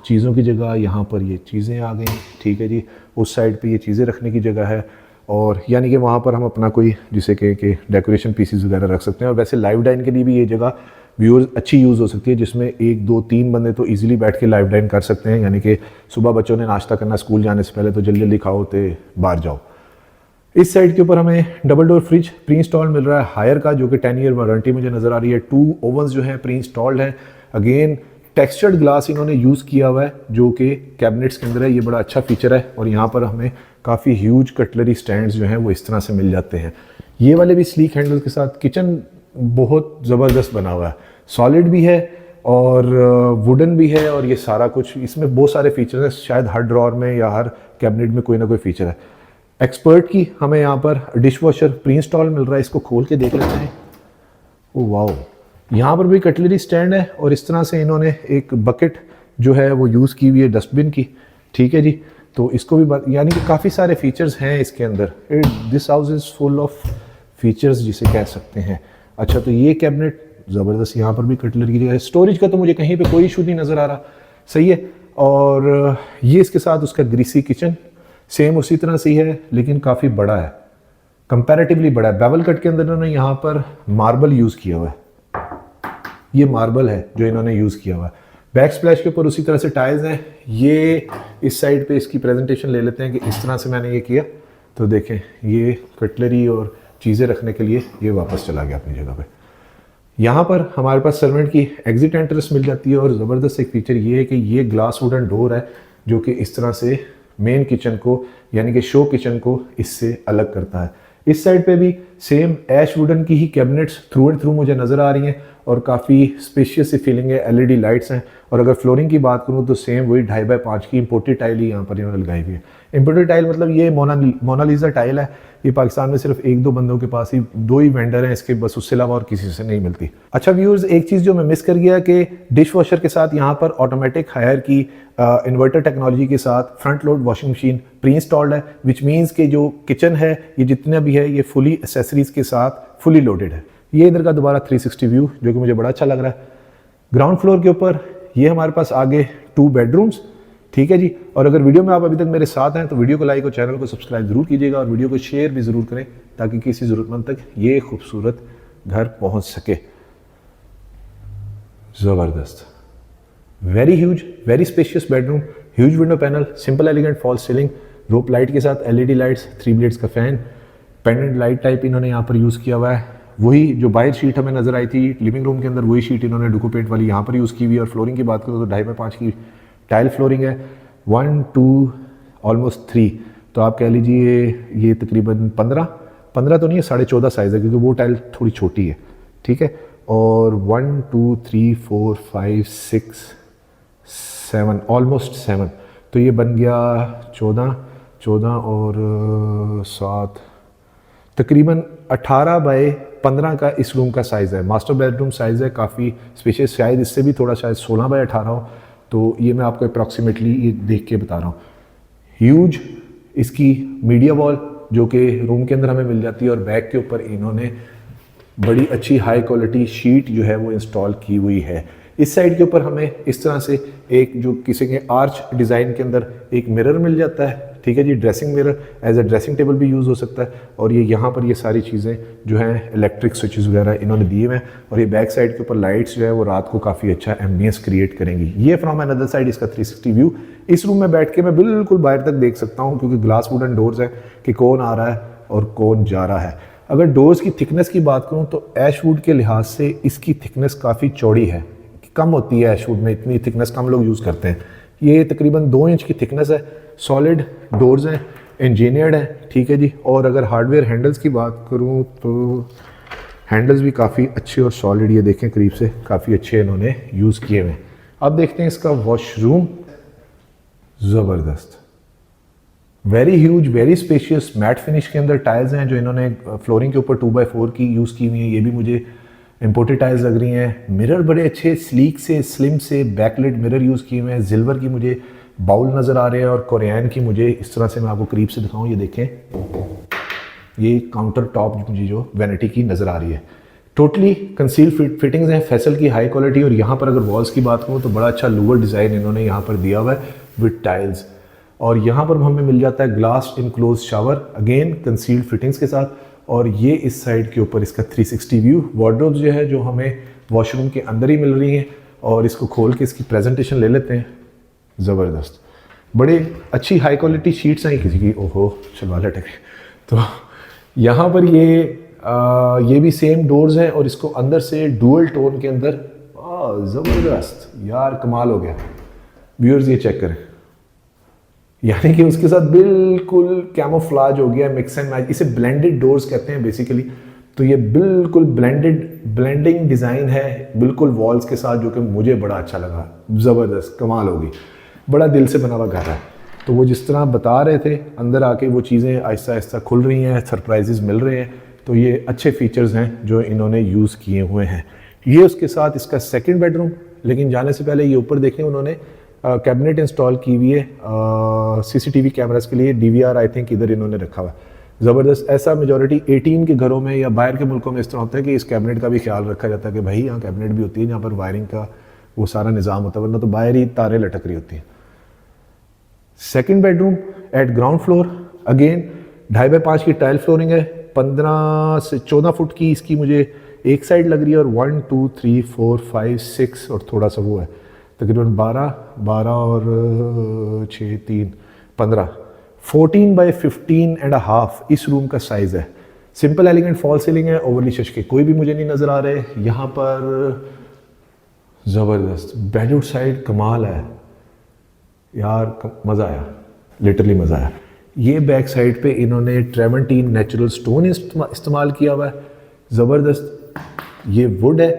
चीज़ों की जगह, यहाँ पर ये चीज़ें आ गई, ठीक है जी। उस साइड पे ये चीज़ें रखने की जगह है, और यानी कि वहाँ पर हम अपना कोई जिसे कहें कि डेकोरेशन पीसीज वगैरह रख सकते हैं। और वैसे लाइव डाइन के लिए भी ये जगह व्यूअर्स अच्छी यूज़ हो सकती है, जिसमें 1 2 3 बंदे तो इजीली बैठ के लाइव डाइन कर सकते हैं। यानी कि सुबह बच्चों ने नाश्ता करना स्कूल जाने से पहले, तो जल्दी जल्दी खाओ तो बाहर जाओ। इस साइड के ऊपर हमें double door fridge pre install मिल रहा है हायर का, जो कि 10 ईयर वारंटी मुझे नज़र आ रही है। 2 ओवन्स जो हैं प्री इंस्टॉल्ड हैं। अगेन टेक्सचर्ड ग्लास इन्होंने यूज़ किया हुआ है जो कि कैबिनेट्स के अंदर है। ये बड़ा अच्छा फीचर है। और यहाँ पर हमें काफ़ी ह्यूज कटलरी स्टैंड्स जो हैं वो इस तरह से मिल जाते हैं। ये वाले भी स्लीक हैंडल के साथ। किचन बहुत ज़बरदस्त बना हुआ है, सॉलिड भी है और वुडन भी है और ये सारा कुछ, इसमें बहुत सारे फीचर्स हैं, शायद हर ड्रॉर में या हर कैबिनेट में कोई ना कोई फीचर है। एक्सपर्ट की हमें यहाँ पर डिश वॉशर प्री इंस्टॉल मिल रहा है, इसको खोल के देख लेते हैं। ओ वाओ, यहाँ पर भी कटलरी स्टैंड है और इस तरह से इन्होंने एक बकेट जो है वो यूज़ की हुई है डस्टबिन की, ठीक है जी। तो इसको भी यानी कि काफ़ी सारे फीचर्स हैं इसके अंदर। This house is full of features जिसे कह सकते हैं। अच्छा, तो ये कैबिनेट ज़बरदस्त, यहाँ पर भी कटलरी की है। स्टोरेज का तो मुझे कहीं पे कोई इशू नहीं नज़र आ रहा, सही है। और ये इसके साथ उसका ग्रीसी किचन सेम उसी तरह से ही है, लेकिन काफ़ी बड़ा है, कंपैरेटिवली बड़ा है। बेवल कट के अंदर इन्होंने यहाँ पर मार्बल यूज़ किया हुआ है, ये मार्बल है जो इन्होंने यूज़ किया हुआ है। बैक स्प्लैश के ऊपर उसी तरह से टाइल्स हैं। ये इस साइड पे इसकी प्रेजेंटेशन ले लेते हैं कि इस तरह से मैंने ये किया, तो देखें ये कटलरी और चीज़ें रखने के लिए ये वापस चला गया अपनी जगह पे। यहाँ पर हमारे पास सर्वेंट की एग्जिट एंट्रेंस मिल जाती है और ज़बरदस्त एक फीचर ये है कि ये ग्लास वुडन डोर है जो कि इस तरह से मेन किचन को यानी कि शो किचन को इससे अलग करता है। इस साइड पे भी सेम ऐश वुडन की ही कैबिनेट्स थ्रू एंड थ्रू मुझे नज़र आ रही हैं और काफ़ी स्पेशियस सी फीलिंग है। एलईडी लाइट्स हैं और अगर फ्लोरिंग की बात करूँ तो सेम वही 2.5x5 की इंपोर्टेड टाइल ही यहाँ पर इन्होंने लगाई हुई है। इंपोर्टेड टाइल मतलब ये मोनालिसा टाइल है, ये पाकिस्तान में सिर्फ 1-2 बंदों के पास ही 2 ही वेंडर हैं इसके, बस उससे अलावा और किसी से नहीं मिलती। अच्छा व्यूअर्स, एक चीज़ जो मैं मिस कर गया कि डिश वॉशर के साथ यहाँ पर ऑटोमेटिक हायर की इन्वर्टर टेक्नोलॉजी के साथ front load washing machine pre installed है, विच मीन्स कि जो किचन है ये जितना भी है ये फुली एसेसरीज के साथ फुली लोडेड है। ये इधर का दोबारा 360 व्यू जो कि मुझे बड़ा अच्छा लग रहा है। ग्राउंड फ्लोर के ऊपर ये हमारे पास आगे 2 बेडरूम्स, ठीक है जी। और अगर वीडियो में आप अभी तक मेरे साथ हैं तो वीडियो को लाइक और चैनल को सब्सक्राइब जरूर कीजिएगा और वीडियो को शेयर भी ज़रूर करें ताकि किसी ज़रूरतमंद तक ये खूबसूरत घर पहुंच सके। ज़बरदस्त, very huge, very spacious bedroom, huge window panel, simple elegant false ceiling, rope light के साथ एलईडी लाइट्स, 3 ब्लेड्स का फैन, पेंडेंट लाइट टाइप इन्होंने यहाँ पर यूज़ किया हुआ है। वही जो बाहर शीट हमें नजर आई थी लिविंग रूम के अंदर, वही शीट इन्होंने डुको पेंट वाली यहाँ पर यूज़ की हुई है। और फ्लोरिंग की बात करो तो 2.5x5 की टाइल फ्लोरिंग है, 1 2 ऑलमोस्ट 3, तो आप कह लीजिए ये तकरीबन 15 तो नहीं है, 14.5 साइज़ है क्योंकि वो टाइल थोड़ी छोटी है, ठीक है। और 1 2 3 4 5 6 7 ऑलमोस्ट 7, तो ये बन गया 14 और 7 तकरीबन 18x15 का इस रूम का साइज़ है। मास्टर बेडरूम साइज़ है, काफ़ी स्पेशियस, शायद इससे भी थोड़ा शायद 16x18 हो, तो ये मैं आपको अप्रॉक्सीमेटली ये देख के बता रहा हूँ। ह्यूज इसकी मीडिया वॉल जो कि रूम के अंदर हमें मिल जाती है और बैक के ऊपर इन्होंने बड़ी अच्छी हाई क्वालिटी शीट जो है वो इंस्टॉल की हुई है। इस साइड के ऊपर हमें इस तरह से एक जो किसी के आर्च डिज़ाइन के अंदर एक मिरर मिल जाता है, ठीक है जी। Dressing mirror as a dressing table भी यूज़ हो सकता है। और ये यहाँ पर ये सारी चीज़ें जो हैं इलेक्ट्रिक स्विचेस वगैरह इन्होंने दिए हुए हैं। और ये बैक साइड के ऊपर लाइट्स जो है वो रात को काफ़ी अच्छा एम्बियंस क्रिएट करेंगी। ये फ्रॉम अनदर साइड इसका 360 व्यू। इस रूम में बैठ के मैं बिल्कुल बाहर तक देख सकता हूँ क्योंकि ग्लास वुडन डोर्स है कि कौन आ रहा है और कौन जा रहा है। अगर डोर्स की थिकनेस की बात करूँ तो ऐशवुड के लिहाज से इसकी थिकनेस काफ़ी चौड़ी है, कम होती है ऐशवुड में, इतनी थिकनेस कम लोग यूज़ करते हैं। ये तकरीबन 2 इंच की थिकनेस है, सॉलिड डोर्स हैं, इंजीनियर्ड हैं, ठीक है जी। और अगर हार्डवेयर हैंडल्स की बात करूं तो हैंडल्स भी काफ़ी अच्छे और सॉलिड, ये देखें करीब से, काफ़ी अच्छे इन्होंने यूज़ किए हुए हैं। अब देखते हैं इसका वॉशरूम, ज़बरदस्त, very huge, very spacious, matte finish के अंदर टाइल्स हैं जो इन्होंने फ्लोरिंग के ऊपर 2x4 की यूज़ की हुई हैं, ये भी मुझे इंपोर्टेड टाइल्स लग रही हैं। मिरर बड़े अच्छे स्लीक से स्लिम से बैकलिट मिरर यूज़ किए हुए हैं। सिल्वर की मुझे बाउल नज़र आ रहे हैं और कोरियन की मुझे इस तरह से, मैं आपको करीब से दिखाऊं, ये देखें, ये काउंटर टॉप मुझे जो वैनिटी की नज़र आ रही है। टोटली कंसील फिटिंग्स हैं, फैसल की हाई क्वालिटी। और यहाँ पर अगर वॉल्स की बात करूँ तो बड़ा अच्छा लोअर डिज़ाइन इन्होंने यहाँ पर दिया हुआ है विद टाइल्स। और यहाँ पर हमें मिल जाता है glass enclose shower, again concealed fittings के साथ। और ये इस साइड के ऊपर इसका 360 व्यू, वार्डरोब जो है जो हमें वॉशरूम के अंदर ही मिल रही हैं। और इसको खोल के इसकी प्रेजेंटेशन ले लेते हैं। ज़बरदस्त, बड़े अच्छी हाई क्वालिटी शीट्स हैं किसी की, ओहो चलवा लटक। तो यहाँ पर ये भी सेम डोर्स हैं और इसको अंदर से डुअल टोन के अंदर, ज़बरदस्त यार, कमाल हो गया। व्यूअर्स ये चेक करें, यानी कि उसके साथ बिल्कुल कैमोफ्लाज हो गया, मिक्स एंड मैच। इसे ब्लेंडेड डोर्स कहते हैं बेसिकली। तो ये बिल्कुल ब्लेंडेड ब्लेंडिंग डिज़ाइन है बिल्कुल वॉल्स के साथ, जो कि मुझे बड़ा अच्छा लगा। ज़बरदस्त, कमाल होगी, बड़ा दिल से बना हुआ घर है। तो वो जिस तरह बता रहे थे, अंदर आके वो चीज़ें आहिस्ता आहिस्ता खुल रही हैं, सरप्राइजेज़ मिल रहे हैं। तो ये अच्छे फीचर्स हैं जो इन्होंने यूज़ किए हुए हैं। ये उसके साथ इसका सेकंड बेडरूम। लेकिन जाने से पहले ये ऊपर देखें, उन्होंने कैबिनेट इंस्टॉल की हुई है सीसीटीवी कैमरास के लिए। डीवीआर आई थिंक इधर इन्होंने रखा हुआ है। ज़बरदस्त। ऐसा मेजॉरिटी 18 के घरों में या बाहर के मुल्कों में इस तरह होता है कि इस कैबिनेट का भी ख्याल रखा जाता है कि भाई यहाँ कैबिनेट भी होती है, जहाँ पर वायरिंग का वो सारा निज़ाम होता है, वरना तो बाहर ही तारें लटक रही होती हैं। Second bedroom eight ground floor, again 2.5 by 5 की टाइल फ्लोरिंग है। 15 से 14 फुट की इसकी मुझे एक साइड लग रही है, और 1 2 3 4 5 6 और थोड़ा सा वो है, तकरीबन 12 और 6 3 15 14 बाई 15.5 इस रूम का साइज़ है। सिंपल एलिगेंट फॉल सीलिंग है, ओवरली शशके कोई भी मुझे नहीं नज़र आ रहे यहाँ पर। ज़बरदस्त बेडरूम साइड, कमाल है यार, मज़ा आया, लिटरली मज़ा आया। ये बैक साइड पे इन्होंने ट्रेवेंटीन नेचुरल स्टोन इस्तेमाल किया हुआ है, ज़बरदस्त। ये वुड है,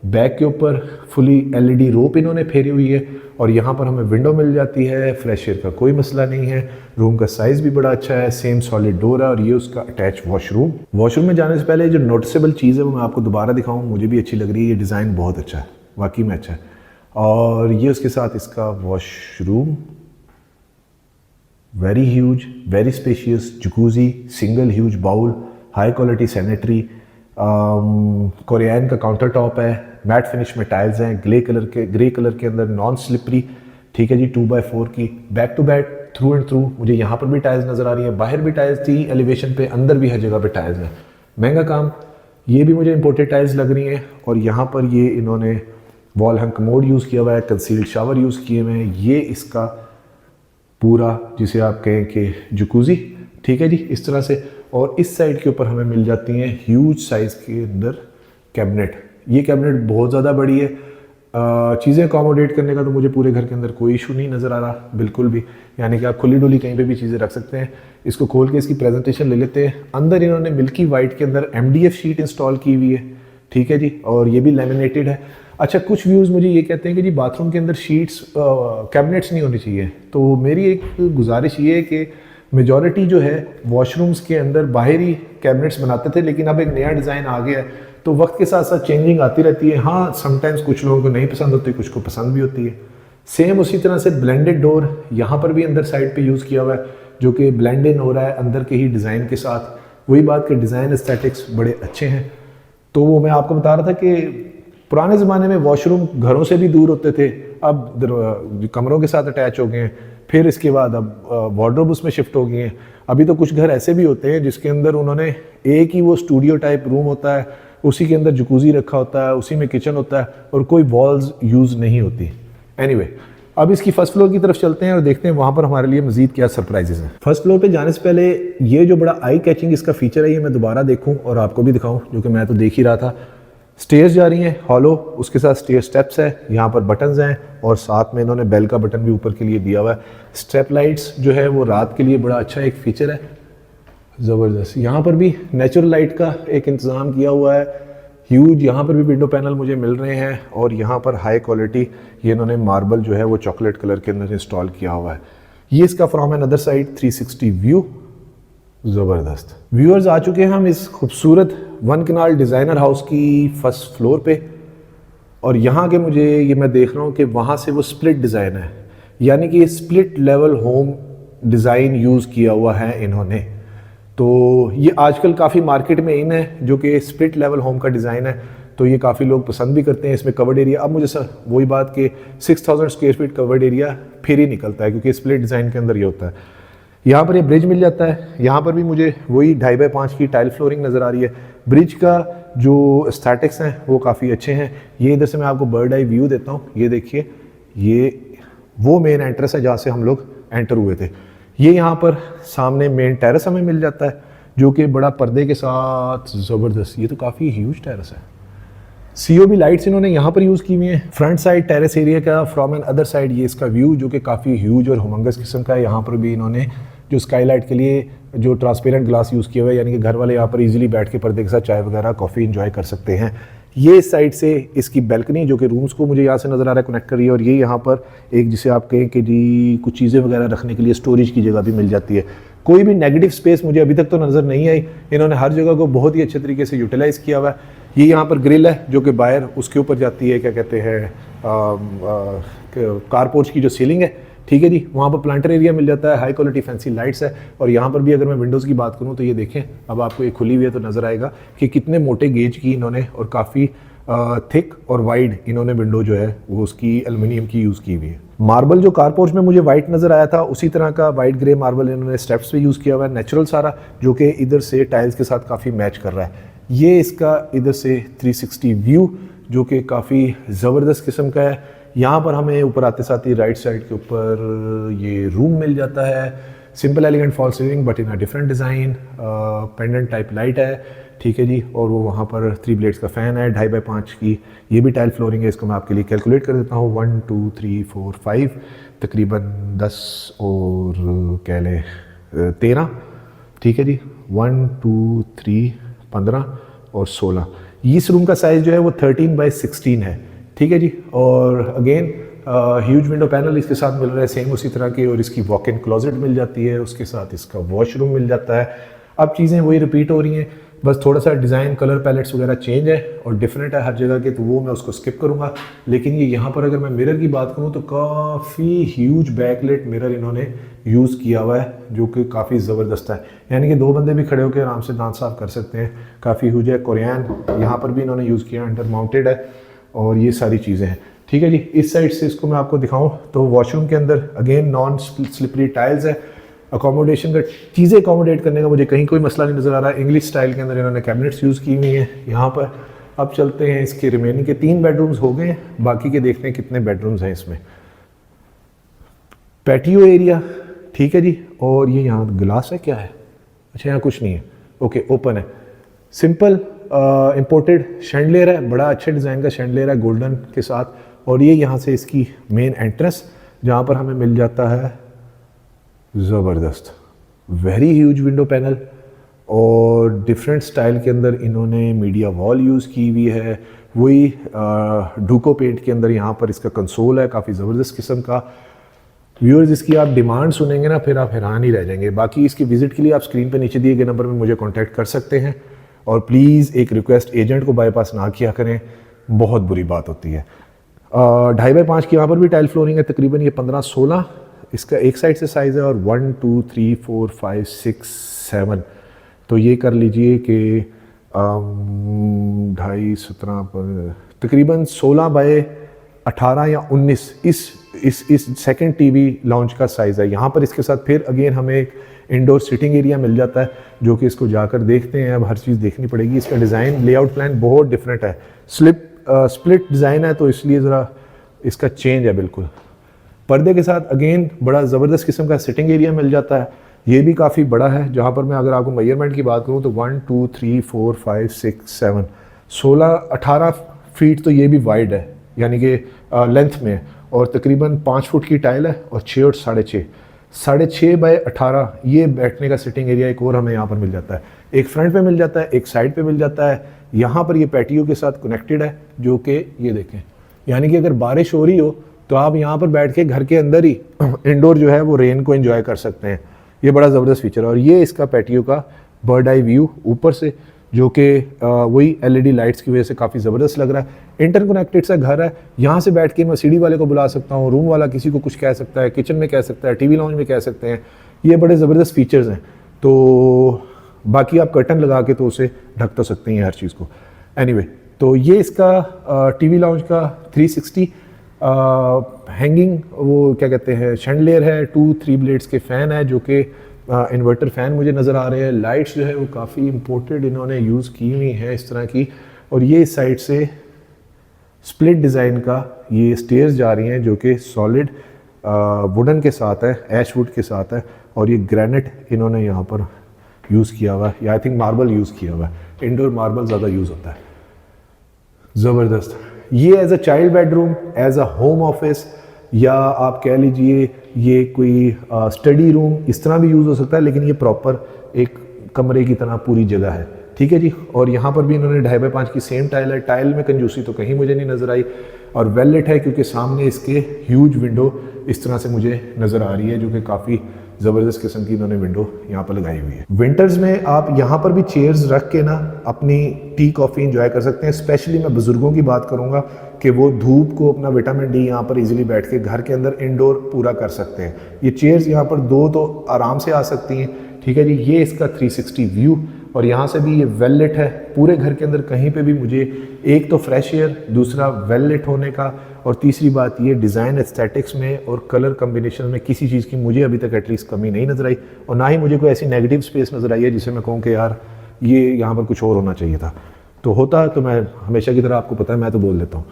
बैक के ऊपर फुली एलईडी रोप इन्होंने फेरी हुई है, और यहाँ पर हमें विंडो मिल जाती है। फ्रेश एयर का कोई मसला नहीं है। रूम का साइज़ भी बड़ा अच्छा है, सेम सॉलिड डोर है, और ये उसका अटैच वॉशरूम। वॉशरूम में जाने से पहले जो नोटिसेबल चीज़ है वो मैं आपको दोबारा दिखाऊँ, मुझे भी अच्छी लग रही है। ये डिज़ाइन बहुत अच्छा है, वाकई में अच्छा है। और ये उसके साथ इसका washroom, very huge, very spacious, jacuzzi, single huge bowl, high quality sanitary, Corian का काउंटर टॉप है, मैट फिनिश में टाइल्स हैं, ग्रे कलर के अंदर, नॉन स्लिपरी, ठीक है जी, 2x4 की, back to back through and through. मुझे यहाँ पर भी टाइल्स नज़र आ रही है, बाहर भी टाइल्स थी एलिवेशन पे, अंदर भी हर जगह पे टाइल्स हैं। महंगा काम। ये भी मुझे इंपोर्टेड टाइल्स लग रही हैं, और यहाँ पर ये इन्होंने वॉल हंग कमोड यूज़ किया हुआ है, कंसील्ड शावर यूज़ किए हुए हैं। ये इसका पूरा, जिसे आप कहें कि जकूज़ी, ठीक है जी, इस तरह से। और इस साइड के ऊपर हमें मिल जाती हैं ह्यूज साइज़ के अंदर कैबिनेट। ये कैबिनेट बहुत ज़्यादा बड़ी है। चीज़ें अकोमोडेट करने का तो मुझे पूरे घर के अंदर कोई इशू नहीं नज़र आ रहा बिल्कुल भी, यानी कि आप खुली डुली कहीं पे भी चीज़ें रख सकते हैं। इसको खोल के इसकी प्रेजेंटेशन ले लेते हैं। अंदर इन्होंने मिल्की वाइट के अंदर MDF शीट इंस्टॉल की हुई है, ठीक है जी, और ये भी लैमिनेटेड है। अच्छा, कुछ व्यूज़ मुझे ये कहते हैं कि जी बाथरूम के अंदर शीट्स कैबिनेट्स नहीं होनी चाहिए, तो मेरी एक गुजारिश ये है कि मेजॉरिटी जो है वॉशरूम्स के अंदर बाहरी कैबिनेट्स बनाते थे, लेकिन अब एक नया डिज़ाइन आ गया है, तो वक्त के साथ साथ चेंजिंग आती रहती है। हाँ, समटाइम्स कुछ लोगों को नहीं पसंद होती, कुछ को पसंद भी होती है। सेम उसी तरह से ब्लेंडेड डोर यहाँ पर भी अंदर साइड पे यूज़ किया हुआ है, जो कि ब्लेंड इन हो रहा है अंदर के ही डिज़ाइन के साथ। वही बात कि डिज़ाइन एस्थेटिक्स बड़े अच्छे हैं। तो वो मैं आपको बता रहा था कि पुराने ज़माने में वॉशरूम घरों से भी दूर होते थे, अब कमरों के साथ अटैच हो गए हैं। फिर इसके बाद अब वार्डरोब उसमें शिफ्ट हो गए हैं। अभी तो कुछ घर ऐसे भी होते हैं जिसके अंदर उन्होंने एक ही वो स्टूडियो टाइप रूम होता है, उसी के अंदर जकूज़ी रखा होता है, उसी में किचन होता है, और कोई वॉल्स यूज़ नहीं होती। एनीवे, अब इसकी फर्स्ट फ्लोर की तरफ चलते हैं और देखते हैं वहाँ पर हमारे लिए मज़ीद क्या सरप्राइजेज़ हैं। फर्स्ट फ्लोर पे जाने से पहले ये जो बड़ा आई कैचिंग इसका फीचर है, ये मैं दोबारा देखूँ और आपको भी दिखाऊँ, जो कि मैं तो देख ही रहा था। स्टेयर्स जा रही हैं हॉलो, उसके साथ स्टेयर स्टेप्स है, यहाँ पर बटन्स हैं, और साथ में इन्होंने बेल का बटन भी ऊपर के लिए दिया हुआ है। स्टेप लाइट्स जो है वो रात के लिए बड़ा अच्छा एक फ़ीचर है, ज़बरदस्त। यहाँ पर भी नेचुरल लाइट का एक इंतज़ाम किया हुआ है, ह्यूज। यहाँ पर भी विंडो पैनल मुझे मिल रहे हैं, और यहाँ पर हाई क्वालिटी ये इन्होंने मार्बल जो है वो चॉकलेट कलर के अंदर इंस्टॉल किया हुआ है। ये इसका from an other side 360 view, ज़बरदस्त। व्यूअर्स, आ चुके हैं हम इस खूबसूरत 1 कनाल डिज़ाइनर हाउस की फर्स्ट फ्लोर पे, और यहाँ के मुझे ये मैं देख रहा हूँ कि वहाँ से वो स्प्लिट डिज़ाइन है, यानी कि split level home design use किया हुआ है इन्होंने। तो ये आजकल काफ़ी मार्केट में इन है, जो कि स्प्लिट लेवल होम का डिज़ाइन है, तो ये काफ़ी लोग पसंद भी करते हैं। इसमें कवर्ड एरिया, अब मुझे सर वही बात कि 6000 स्क्वायर फीट कवर्ड एरिया फिर ही निकलता है, क्योंकि स्प्लिट डिज़ाइन के अंदर ये होता है। यहाँ पर ये ब्रिज मिल जाता है, यहाँ पर भी मुझे वही 2.5 बाई 5 की टाइल फ्लोरिंग नज़र आ रही है। ब्रिज का जो एस्थेटिक्स हैं वो काफ़ी अच्छे हैं। ये इधर से मैं आपको बर्ड आई व्यू देता हूँ, ये देखिए, ये वो मेन एंट्रेंस है जहाँ से हम लोग एंटर हुए थे। ये यहाँ पर सामने मेन टेरेस हमें मिल जाता है, जो कि बड़ा पर्दे के साथ, ज़बरदस्त। ये तो काफ़ी ह्यूज टेरेस है। COB लाइट्स इन्होंने यहाँ पर यूज़ की हुई हैं। फ्रंट साइड टेरेस एरिया का फ्रॉम एन अदर साइड ये इसका व्यू, जो कि काफ़ी ह्यूज और हुमंगस किस्म का है। यहाँ पर भी इन्होंने जो स्काईलाइट के लिए जो ट्रांसपेरेंट ग्लास यूज़ किया हुआ है, यानी कि घर वाले यहाँ पर इजीली बैठ के पर्दे के साथ चाय वगैरह कॉफ़ी इंजॉय कर सकते हैं। ये इस साइड से इसकी बैल्कनी जो कि रूम्स को मुझे यहाँ से नज़र आ रहा है कनेक्ट कर रही है, और ये यहाँ पर एक जिसे आप कहें कि जी कुछ चीज़ें वगैरह रखने के लिए स्टोरेज की जगह भी मिल जाती है। कोई भी नेगेटिव स्पेस मुझे अभी तक तो नज़र नहीं आई, इन्होंने हर जगह को बहुत ही अच्छे तरीके से यूटिलाइज़ किया हुआ है। ये यहाँ पर ग्रिल है जो कि बाहर उसके ऊपर जाती है, क्या कहते हैं कार पोर्च की जो सीलिंग है, ठीक है जी। वहाँ पर प्लांटर एरिया मिल जाता है, हाई क्वालिटी फैंसी लाइट्स है। और यहाँ पर भी अगर मैं विंडोज़ की बात करूँ तो ये देखें, अब आपको ये खुली हुई है तो नज़र आएगा कि कितने मोटे गेज की इन्होंने और काफ़ी थिक और वाइड इन्होंने विंडो जो है वो उसकी एल्युमिनियम की यूज़ की हुई है। मार्बल जो कारपोर्च में मुझे वाइट नज़र आया था, उसी तरह का वाइट ग्रे मार्बल इन्होंने स्टेप्स पे यूज़ किया हुआ है, नेचुरल सारा, जो कि इधर से टाइल्स के साथ काफ़ी मैच कर रहा है। ये इसका इधर से 360 व्यू जो कि काफ़ी ज़बरदस्त किस्म का है। यहाँ पर हमें ऊपर आते साथ ही राइट साइड के ऊपर ये रूम मिल जाता है, simple elegant fall ceiling but in a different design, pendant type light है, ठीक है जी। और वो वहाँ पर 3 ब्लेड्स का फ़ैन है 2.5x की, ये भी टाइल फ्लोरिंग है। इसको मैं आपके लिए कैलकुलेट कर देता हूँ, 1 2 3 4 5 तकरीबन 10 और कह लें 13, ठीक है जी। 1 2 3 15 और 16। इस रूम का साइज़ जो है वो 13/16 है, ठीक है जी। और अगेन ह्यूज विंडो पैनल इसके साथ मिल रहा है सेम उसी तरह की, और इसकी वॉक इन क्लोजेट मिल जाती है, उसके साथ इसका वॉशरूम मिल जाता है। अब चीज़ें वही रिपीट हो रही हैं, बस थोड़ा सा डिज़ाइन कलर पैलेट्स वगैरह चेंज है और डिफरेंट है हर जगह के, तो वो मैं उसको स्किप करूँगा। लेकिन ये यहाँ पर अगर मैं मिरर की बात करूँ तो काफ़ी ह्यूज बैकलाइट मिरर इन्होंने यूज़ किया हुआ है जो कि काफ़ी ज़बरदस्त है, यानी कि 2 बंदे भी खड़े होकर आराम से दांत साफ कर सकते हैं। काफ़ी ह्यूज है। कोरियन यहाँ पर भी इन्होंने यूज़ किया, अंडर माउंटेड है, और ये सारी चीज़ें हैं, ठीक है जी। इस साइड से इसको मैं आपको दिखाऊं तो वॉशरूम के अंदर अगेन नॉन स्लिपरी टाइल्स है। अकोमोडेशन का चीज़ें अकोमोडेट करने का मुझे कहीं कोई मसला नहीं नज़र आ रहा है। इंग्लिश स्टाइल के अंदर इन्होंने कैबिनेट्स यूज़ की हुई हैं यहाँ पर। अब चलते हैं इसके रिमेनिंग के 3 बेडरूम्स हो गए हैं, बाकी के देखते हैं कितने बेडरूम्स हैं इसमें। पैटियो एरिया, ठीक है जी। और ये यहाँ ग्लास है, क्या है? अच्छा, यहाँ कुछ नहीं है, ओके, ओपन है। सिंपल इंपोर्टेड शैंडलियर है, बड़ा अच्छे डिज़ाइन का शैंडलियर है गोल्डन के साथ। और ये यहाँ से इसकी मेन एंट्रेंस जहाँ पर हमें मिल जाता है ज़बरदस्त वेरी ह्यूज विंडो पैनल, और डिफरेंट स्टाइल के अंदर इन्होंने मीडिया वॉल यूज़ की हुई है। वही डूको पेंट के अंदर यहाँ पर इसका कंसोल है, काफ़ी ज़बरदस्त किस्म का। व्यूअर्स, इसकी आप डिमांड सुनेंगे ना फिर आप हैरान ही रह जाएंगे। बाकी इसकी विज़िट के लिए आप स्क्रीन पे नीचे दिए गए नंबर में मुझे कॉन्टैक्ट कर सकते हैं। और प्लीज़ एक रिक्वेस्ट, एजेंट को बाईपास ना किया करें, बहुत बुरी बात होती है। 2.5x की यहाँ पर भी टाइल फ्लोरिंग है, तकरीबन ये 15-16 इसका एक साइड से साइज़ है। और 1 2 3 4 5 6 7, तो ये कर लीजिए कि 2.5 17 पर तकरीबन 16/18 या 19 इस सेकंड टीवी लॉन्च का साइज़ है। यहाँ पर इसके साथ फिर अगेन हमें एक इंडोर सिटिंग एरिया मिल जाता है जो कि इसको जाकर देखते हैं, अब हर चीज़ देखनी पड़ेगी। इसका डिज़ाइन लेआउट प्लान बहुत डिफरेंट है, स्प्लिट डिज़ाइन है, तो इसलिए ज़रा इसका चेंज है बिल्कुल। पर्दे के साथ अगेन बड़ा ज़बरदस्त किस्म का सिटिंग एरिया मिल जाता है, ये भी काफ़ी बड़ा है। जहाँ पर मैं अगर आपको मेजरमेंट की बात करूँ तो 1 2 3 4 5 6 7 16-18 फीट तो ये भी वाइड है, यानी कि लेंथ में, और तकरीबन 5 फुट की टाइल है, और 6 और 6.5 ये बैठने का सिटिंग एरिया एक और हमें यहाँ पर मिल जाता है। एक फ्रंट पे मिल जाता है, एक साइड पे मिल जाता है। यहाँ पर ये पैटियो के साथ कनेक्टेड है, जो कि ये देखें, यानी कि अगर बारिश हो रही हो तो आप यहाँ पर बैठ के घर के अंदर ही इंडोर जो है वो रेन को एंजॉय कर सकते हैं। ये बड़ा ज़बरदस्त फीचर है। और ये इसका पैटियो का बर्ड आई व्यू ऊपर से, जो कि वही LED लाइट्स की वजह से काफ़ी ज़बरदस्त लग रहा है। इंटरकनेक्टेड सा घर है, यहाँ से बैठ के मैं सीढ़ी वाले को बुला सकता हूँ, रूम वाला किसी को कुछ कह सकता है, किचन में कह सकता है, टीवी लाउंज में कह सकते हैं। ये बड़े ज़बरदस्त फीचर्स हैं। तो बाकी आप कर्टन लगा के तो उसे ढक तो सकते हैं हर चीज़ को। एनीवे, तो ये इसका टीवी लाउंज का 360 हैंगिंग वो क्या कहते हैं शैंडलियर है। 2-3 ब्लेड्स के फ़ैन है, जो कि इन्वर्टर फ़ैन मुझे नज़र आ रहे हैं। लाइट्स जो है वो काफ़ी इंपोर्टेड इन्होंने यूज़ की हुई है इस तरह की। और ये इस साइड से स्प्लिट डिज़ाइन का ये स्टेयर्स जा रही हैं, जो कि सॉलिड वुडन के साथ है, ऐश वुड के साथ है। और ये ग्रेनाइट इन्होंने यहाँ पर यूज़ किया हुआ है, या आई थिंक मार्बल यूज़ किया हुआ है। इंडोर मार्बल ज़्यादा यूज़ होता है। ज़बरदस्त। ये as a child bedroom, as a home office, या आप कह लीजिए ये कोई स्टडी रूम, इस तरह भी यूज़ हो सकता है। लेकिन ये प्रॉपर एक कमरे की तरह पूरी जगह है, ठीक है जी। और यहाँ पर भी इन्होंने 2.5x5 की सेम टाइल है, टाइल में कंजूसी तो कहीं मुझे नहीं नज़र आई। और वेलवेट है क्योंकि सामने इसके ह्यूज विंडो इस तरह से मुझे नज़र आ रही है, जो कि काफ़ी ज़बरदस्त किस्म की इन्होंने विंडो यहाँ पर लगाई हुई है। विंटर्स में आप यहाँ पर भी चेयर्स रख के ना अपनी टी कॉफ़ी इंजॉय कर सकते हैं। स्पेशली मैं बुज़ुर्गों की बात करूँगा कि वो धूप को अपना विटामिन डी यहाँ पर इजीली बैठ के घर के अंदर इंडोर पूरा कर सकते हैं। ये चेयर्स यहाँ पर 2 तो आराम से आ सकती हैं, ठीक है जी। ये इसका 360 व्यू, और यहाँ से भी ये वेल लिट है। पूरे घर के अंदर कहीं पे भी मुझे एक तो फ्रेश एयर, दूसरा वेल लिट होने का, और तीसरी बात ये डिज़ाइन एस्थेटिक्स में और कलर कम्बिनेशन में किसी चीज़ की मुझे अभी तक एटलीस्ट कमी नहीं नज़र आई, और ना ही मुझे कोई ऐसी नेगेटिव स्पेस नज़र आई है जिसे मैं कहूँ कि यार ये यहाँ पर कुछ और होना चाहिए था। तो होता तो मैं हमेशा की तरह, आपको पता है मैं तो बोल देता हूँ।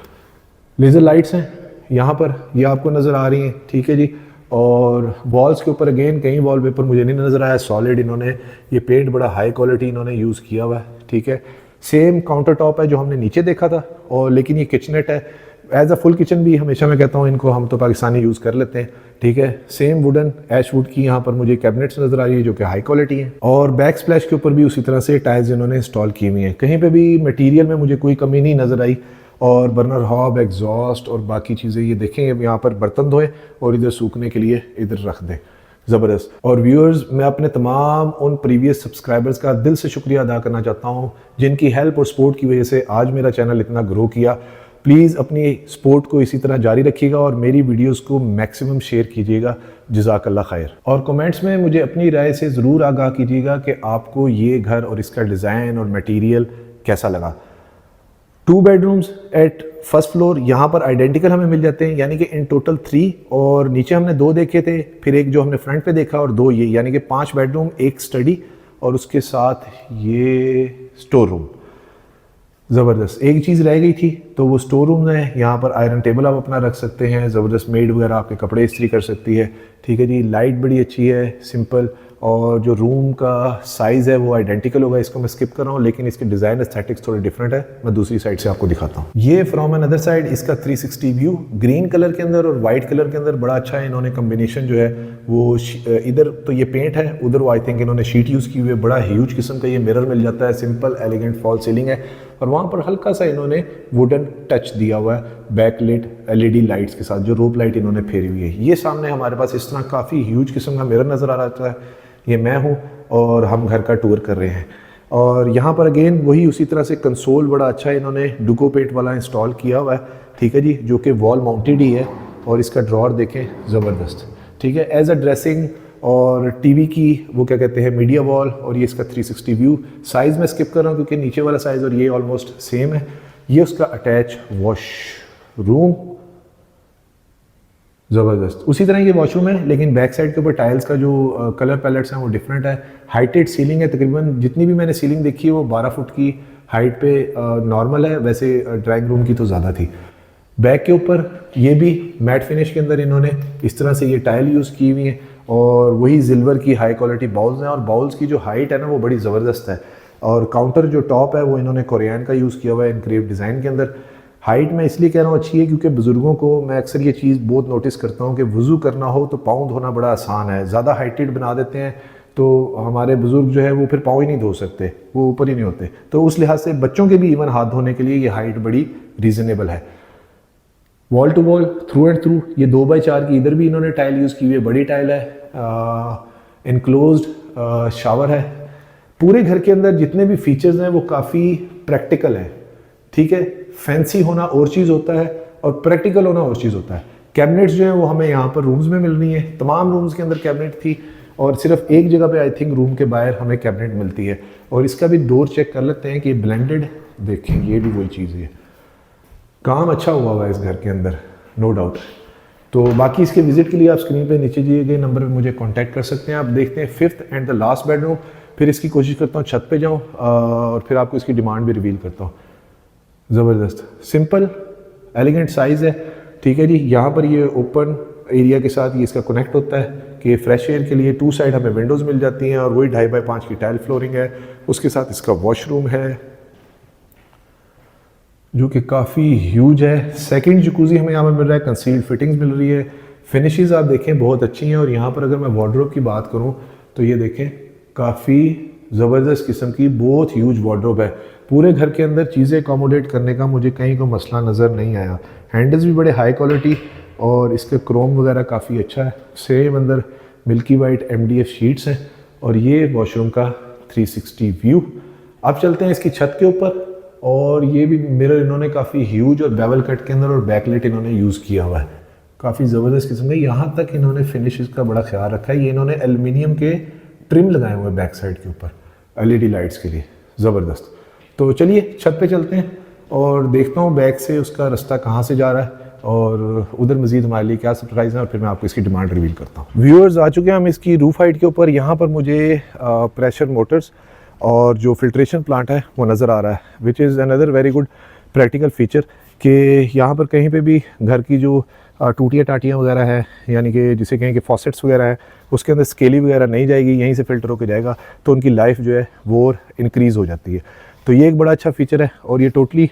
लेज़र लाइट्स हैं यहाँ पर, ये आपको नज़र आ रही हैं, ठीक है जी। और वॉल्स के ऊपर अगेन कहीं वॉलपेपर मुझे नहीं नज़र आया, सॉलिड इन्होंने ये पेंट बड़ा हाई क्वालिटी इन्होंने यूज़ किया हुआ है, ठीक है। सेम काउंटर टॉप है जो हमने नीचे देखा था, और लेकिन ये किचनेट है। एज अ फुल किचन भी हमेशा मैं कहता हूँ इनको हम तो पाकिस्तानी यूज़ कर लेते हैं, ठीक है। सेम वुडन ऐश वुड की यहाँ पर मुझे कैबिनेट्स नज़र आ रही है जो कि हाई क्वालिटी है, और बैक स्प्लैश के ऊपर भी उसी तरह से टाइल्स इन्होंने इंस्टॉल की हुई हैं। कहीं पे भी मटेरियल में मुझे कोई कमी नहीं नज़र आई। और बर्नर हॉब, एग्जॉस्ट और बाकी चीज़ें ये देखें, यहाँ पर बर्तन धोएं और इधर सूखने के लिए इधर रख दें, ज़बरदस्त। और व्यूअर्स, मैं अपने तमाम उन प्रीवियस सब्सक्राइबर्स का दिल से शुक्रिया अदा करना चाहता हूँ जिनकी हेल्प और सपोर्ट की वजह से आज मेरा चैनल इतना ग्रो किया। प्लीज़ अपनी सपोर्ट को इसी तरह जारी रखिएगा और मेरी वीडियोस को मैक्सिमम शेयर कीजिएगा, जज़ाकल्लाह खैर। और कमेंट्स में मुझे अपनी राय से ज़रूर आगाह कीजिएगा कि आपको ये घर और इसका डिज़ाइन और मटेरियल कैसा लगा। 2 बेडरूम्स एट फर्स्ट फ्लोर यहाँ पर आइडेंटिकल हमें मिल जाते हैं, यानी कि इन टोटल 3, और नीचे हमने 2 देखे थे, फिर एक जो हमने फ्रंट पे देखा और 2 ये, यानी कि 5 बेडरूम, 1 स्टडी और उसके साथ ये स्टोर रूम। ज़बरदस्त। एक चीज़ रह गई थी तो वो स्टोर रूम है। यहाँ पर आयरन टेबल आप अपना रख सकते हैं, ज़बरदस्त मेड वगैरह आपके कपड़े इस्त्री कर सकती है, ठीक है जी। लाइट बड़ी अच्छी है, सिंपल, और जो रूम का साइज़ है वो आइडेंटिकल होगा। इसको मैं स्किप कर रहा हूँ, लेकिन इसके डिज़ाइन एस्थेटिक्स थोड़े डिफरेंट है। मैं दूसरी साइड से आपको दिखाता हूँ। ये फ्रॉम अनदर साइड इसका 360 व्यू, ग्रीन कलर के अंदर और वाइट कलर के अंदर बड़ा अच्छा है। इन्होंने कम्बिनेशन जो है वो इधर तो ये पेंट है, उधर वो आई थिंक इन्होंने शीट यूज़ की हुई है। बड़ा ह्यूज किस्म का ये मिरर मिल जाता है, सिंपल एलिगेंट फॉल सीलिंग है, और वहाँ पर हल्का सा इन्होंने वुडन टच दिया हुआ है बैकलिट LED लाइट्स के साथ, जो रोप लाइट इन्होंने फेरी हुई है। ये सामने हमारे पास इस तरह काफ़ी ह्यूज किस्म का मिरर नज़र आ रहा है। ये मैं हूँ और हम घर का टूर कर रहे हैं। और यहाँ पर अगेन वही उसी तरह से कंसोल बड़ा अच्छा है, इन्होंने डुकोपेट वाला इंस्टॉल किया हुआ है, ठीक है जी, जो कि वॉल माउंटेड ही है। और इसका ड्रॉर देखें, ज़बरदस्त, ठीक है। एज अ ड्रेसिंग और टीवी की वो क्या कहते हैं मीडिया वॉल, और ये इसका 360 व्यू। साइज़ में स्किप कर रहा हूँ क्योंकि नीचे वाला साइज़ और ये ऑलमोस्ट सेम है। ये उसका अटैच वॉश रूम, ज़बरदस्त। उसी तरह ये वॉशरूम है, लेकिन बैक साइड के ऊपर टाइल्स का जो कलर पैलेट्स हैं वो डिफरेंट है। हाइटेड सीलिंग है, तकरीबन जितनी भी मैंने सीलिंग देखी है वो 12 फुट की हाइट पे नॉर्मल है, वैसे ड्राइंग रूम की तो ज़्यादा थी। बैक के ऊपर ये भी मैट फिनिश के अंदर इन्होंने इस तरह से ये टाइल यूज़ की हुई है, और वही सिल्वर की हाई क्वालिटी बाउल्स हैं, और बाउल्स की जो हाइट है ना वो बड़ी ज़बरदस्त है। और काउंटर जो टॉप है वो इन्होंने कोरियन का यूज़ किया हुआ है इनक्रेव डिज़ाइन के अंदर। हाइट में इसलिए कह रहा हूँ अच्छी है क्योंकि बुज़ुर्गों को मैं अक्सर ये चीज़ बहुत नोटिस करता हूँ कि वज़ू करना हो तो पाँव धोना बड़ा आसान है। ज़्यादा हाइटेड बना देते हैं तो हमारे बुज़ुर्ग जो है वो फिर पाँव ही नहीं धो सकते, वो ऊपर ही नहीं होते। तो उस लिहाज से बच्चों के भी इवन हाथ धोने के लिए ये हाइट बड़ी रीज़नेबल है। Wall to wall, through and through, ये 2x4 की इधर भी इन्होंने टाइल यूज़ की हुई है, बड़ी टाइल है। इनक्लोज्ड शावर है। पूरे घर के अंदर जितने भी फीचर्स हैं वो काफ़ी प्रैक्टिकल हैं, ठीक है। फैंसी होना और चीज़ होता है और प्रैक्टिकल होना और चीज़ होता है। कैबिनेट्स जो हैं वो हमें यहाँ पर रूम्स में मिल रही हैं, तमाम रूम्स के अंदर कैबिनेट थी, और सिर्फ एक जगह पे आई थिंक रूम के बाहर हमें कैबिनेट मिलती है। और इसका भी डोर चेक कर लेते हैं कि ब्लेंडेड, देखें ये भी वही चीज़ है। काम अच्छा हुआ है इस घर के अंदर, नो डाउट। तो बाकी इसके विजिट के लिए आप स्क्रीन पे नीचे दिए गए नंबर पे मुझे कांटेक्ट कर सकते हैं। आप देखते हैं 5th and the last bedroom. फिर इसकी कोशिश करता हूँ छत पे जाऊँ और फिर आपको इसकी डिमांड भी रिवील करता हूँ। ज़बरदस्त, सिंपल एलिगेंट साइज़ है, ठीक है जी। यहाँ पर ये ओपन एरिया के साथ ये इसका कनेक्ट होता है कि फ्रेश एयर के लिए 2 साइड हमें विंडोज़ मिल जाती हैं, और वही 2.5x5 की टाइल फ्लोरिंग है। उसके साथ इसका वॉशरूम है जो कि काफ़ी ह्यूज है। सेकंड जकूज़ी हमें यहाँ पर मिल रहा है, कंसील्ड फिटिंग्स मिल रही है। फिनिशेस आप देखें बहुत अच्छी हैं। और यहाँ पर अगर मैं वार्डरोब की बात करूँ तो ये देखें काफ़ी ज़बरदस्त किस्म की बहुत ह्यूज वार्डरोब है। पूरे घर के अंदर चीज़ें अकोमोडेट करने का मुझे कहीं को मसला नज़र नहीं आया। हैंडल्स भी बड़े हाई क्वालिटी और इसके क्रोम वगैरह काफ़ी अच्छा है। सेम अंदर मिल्की वाइट MDF शीट्स हैं और ये वॉशरूम का 360 व्यू। अब चलते हैं इसकी छत के ऊपर और ये भी मिरर इन्होंने काफ़ी ह्यूज और बेवल कट के अंदर और बैकलाइट इन्होंने यूज़ किया हुआ है, काफ़ी ज़बरदस्त किस्म का। यहाँ तक इन्होंने फिनिशेस का बड़ा ख्याल रखा है। ये इन्होंने एल्युमिनियम के ट्रिम लगाए हुए हैं बैक साइड के ऊपर LED लाइट्स के लिए, ज़बरदस्त। तो चलिए छत पे चलते हैं और देखता हूँ बैक से उसका रास्ता कहाँ से जा रहा है और उधर मजीद हमारे लिए क्या सरप्राइज़ है और फिर मैं आपको इसकी डिमांड रिवील करता हूँ। व्यूअर्स आ चुके हैं हम इसकी रूफ हाइट के ऊपर। यहाँ पर मुझे प्रेशर मोटर्स और जो फिल्ट्रेशन प्लांट है वो नज़र आ रहा है, which is another very good practical feature कि यहाँ पर कहीं पे भी घर की जो टूटियाँ टाटियाँ वगैरह है, यानी कि जिसे कहें कि फॉसेट्स वगैरह है, उसके अंदर स्केली वगैरह नहीं जाएगी, यहीं से फ़िल्टर होकर जाएगा, तो उनकी लाइफ जो है वो और इंक्रीज़ हो जाती है। तो ये एक बड़ा अच्छा फीचर है और ये टोटली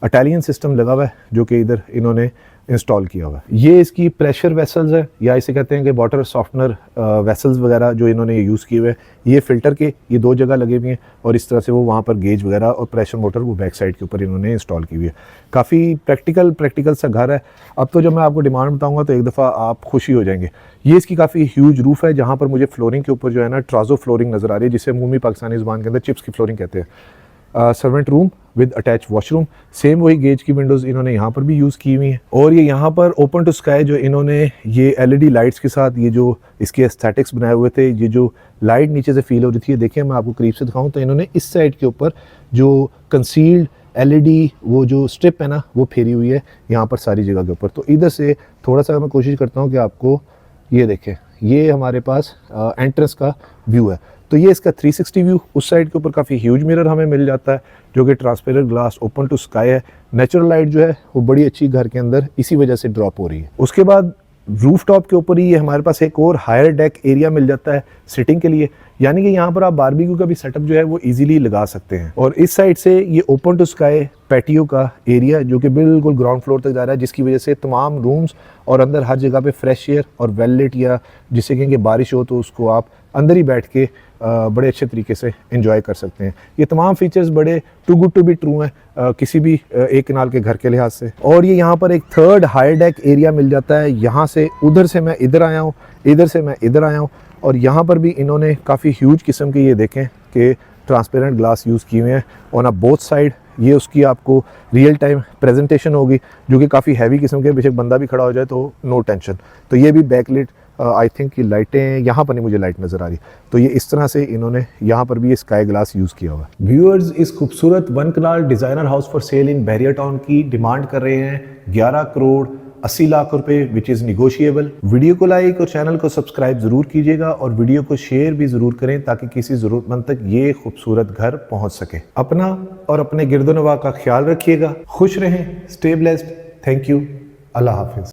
इटालियन सिस्टम लगा हुआ है जो कि इधर इन्होंने इंस्टॉल किया हुआ है। ये इसकी प्रेशर वेसल्स है या इसे कहते हैं कि वाटर सॉफ्टनर वेसल्स वगैरह जो इन्होंने यूज़ किए हुए हैं। ये फ़िल्टर के ये 2 जगह लगे हुए हैं और इस तरह से वो वहाँ पर गेज वगैरह और प्रेशर मोटर वो बैक साइड के ऊपर इन्होंने इंस्टॉल की हुई है। काफ़ी प्रैक्टिकल सा घर है। अब तो जब मैं आपको डिमांड बताऊँगा तो एक दफ़ा आप खुशी हो जाएंगे। ये इसकी काफ़ी ह्यूज रूफ़ है जहाँ पर मुझे फ्लोरिंग के ऊपर जो है ना ट्राजो फ्लोरिंग नज़र आ रही है, जिसे अमूमी पाकिस्तानी ज़ुबान के अंदर चिप्स की फ्लोरिंग कहते हैं। Servant room with attach washroom, same वही गेज की विंडोज़ इन्होंने यहाँ पर भी यूज़ की हुई हैं। और ये यहाँ पर ओपन टू स्काई जो इन्होंने ये LED लाइट्स के साथ ये जो इसके एस्थेटिक्स बनाए हुए थे, ये जो लाइट नीचे से फील हो रही थी, देखिए मैं आपको करीब से दिखाऊं तो इन्होंने इस साइड के ऊपर जो कंसील्ड LED वो जो स्ट्रिप है ना वो फेरी हुई है यहाँ पर सारी जगह के ऊपर। तो इधर से थोड़ा सा मैं कोशिश करता हूँ कि आपको ये देखें, ये हमारे पास एंट्रेंस का व्यू है। तो ये इसका 360 व्यू। उस साइड के ऊपर काफ़ी ह्यूज मिरर हमें मिल जाता है जो कि transparent glass open to sky है। नेचुरल लाइट जो है वो बड़ी अच्छी घर के अंदर इसी वजह से ड्रॉप हो रही है। उसके बाद रूफ टॉप के ऊपर ही हमारे पास एक और हायर डेक एरिया मिल जाता है सिटिंग के लिए, यानी कि यहाँ पर आप बारबेक्यू का भी सेटअप जो है वो इजीली लगा सकते हैं। और इस साइड से ये ओपन टू स्काई पैटियो का एरिया जो कि बिल्कुल ग्राउंड फ्लोर तक जा रहा है, जिसकी वजह से तमाम रूम्स और अंदर हर जगह पे फ्रेश एयर और वेल लाइट या जिसे कहेंगे बारिश हो तो उसको आप अंदर ही बैठ के बड़े अच्छे तरीके से एंजॉय कर सकते हैं। ये तमाम फीचर्स बड़े too good to be true हैं किसी भी एक कनाल के घर के लिहाज से। और ये यहाँ पर एक थर्ड हायर डेक एरिया मिल जाता है। यहाँ से उधर से मैं इधर आया हूँ, इधर से मैं इधर आया हूँ और यहाँ पर भी इन्होंने काफ़ी ह्यूज किस्म के ये देखें कि ट्रांसपेरेंट ग्लास यूज़ किए हुए हैं ऑन अ बोथ साइड। ये उसकी आपको रियल टाइम प्रेजेंटेशन होगी जो कि काफ़ी हैवी किस्म के, बेशक बंदा भी खड़ा हो जाए तो नो टेंशन। तो ये भी बैकलिट आई थिंक ये लाइटें यहाँ पर नहीं मुझे लाइट नज़र आ रही, तो ये इस तरह से इन्होंने यहाँ पर भी ये स्काई ग्लास यूज़ किया हुआ है। व्यूअर्स, इस खूबसूरत 1 kanal designer house for sale in Bahria Town की डिमांड कर रहे हैं 11 करोड़ 80 लाख रुपए, विच इज़ निगोशिएबल। वीडियो को लाइक और चैनल को सब्सक्राइब ज़रूर कीजिएगा और वीडियो को शेयर भी ज़रूर करें ताकि किसी ज़रूरतमंद तक ये खूबसूरत घर पहुँच सके। अपना और अपने गिरदोनवा का ख्याल रखिएगा। खुश रहें, स्टे ब्लेस्ड। Thank you. अल्लाह हाफिज़।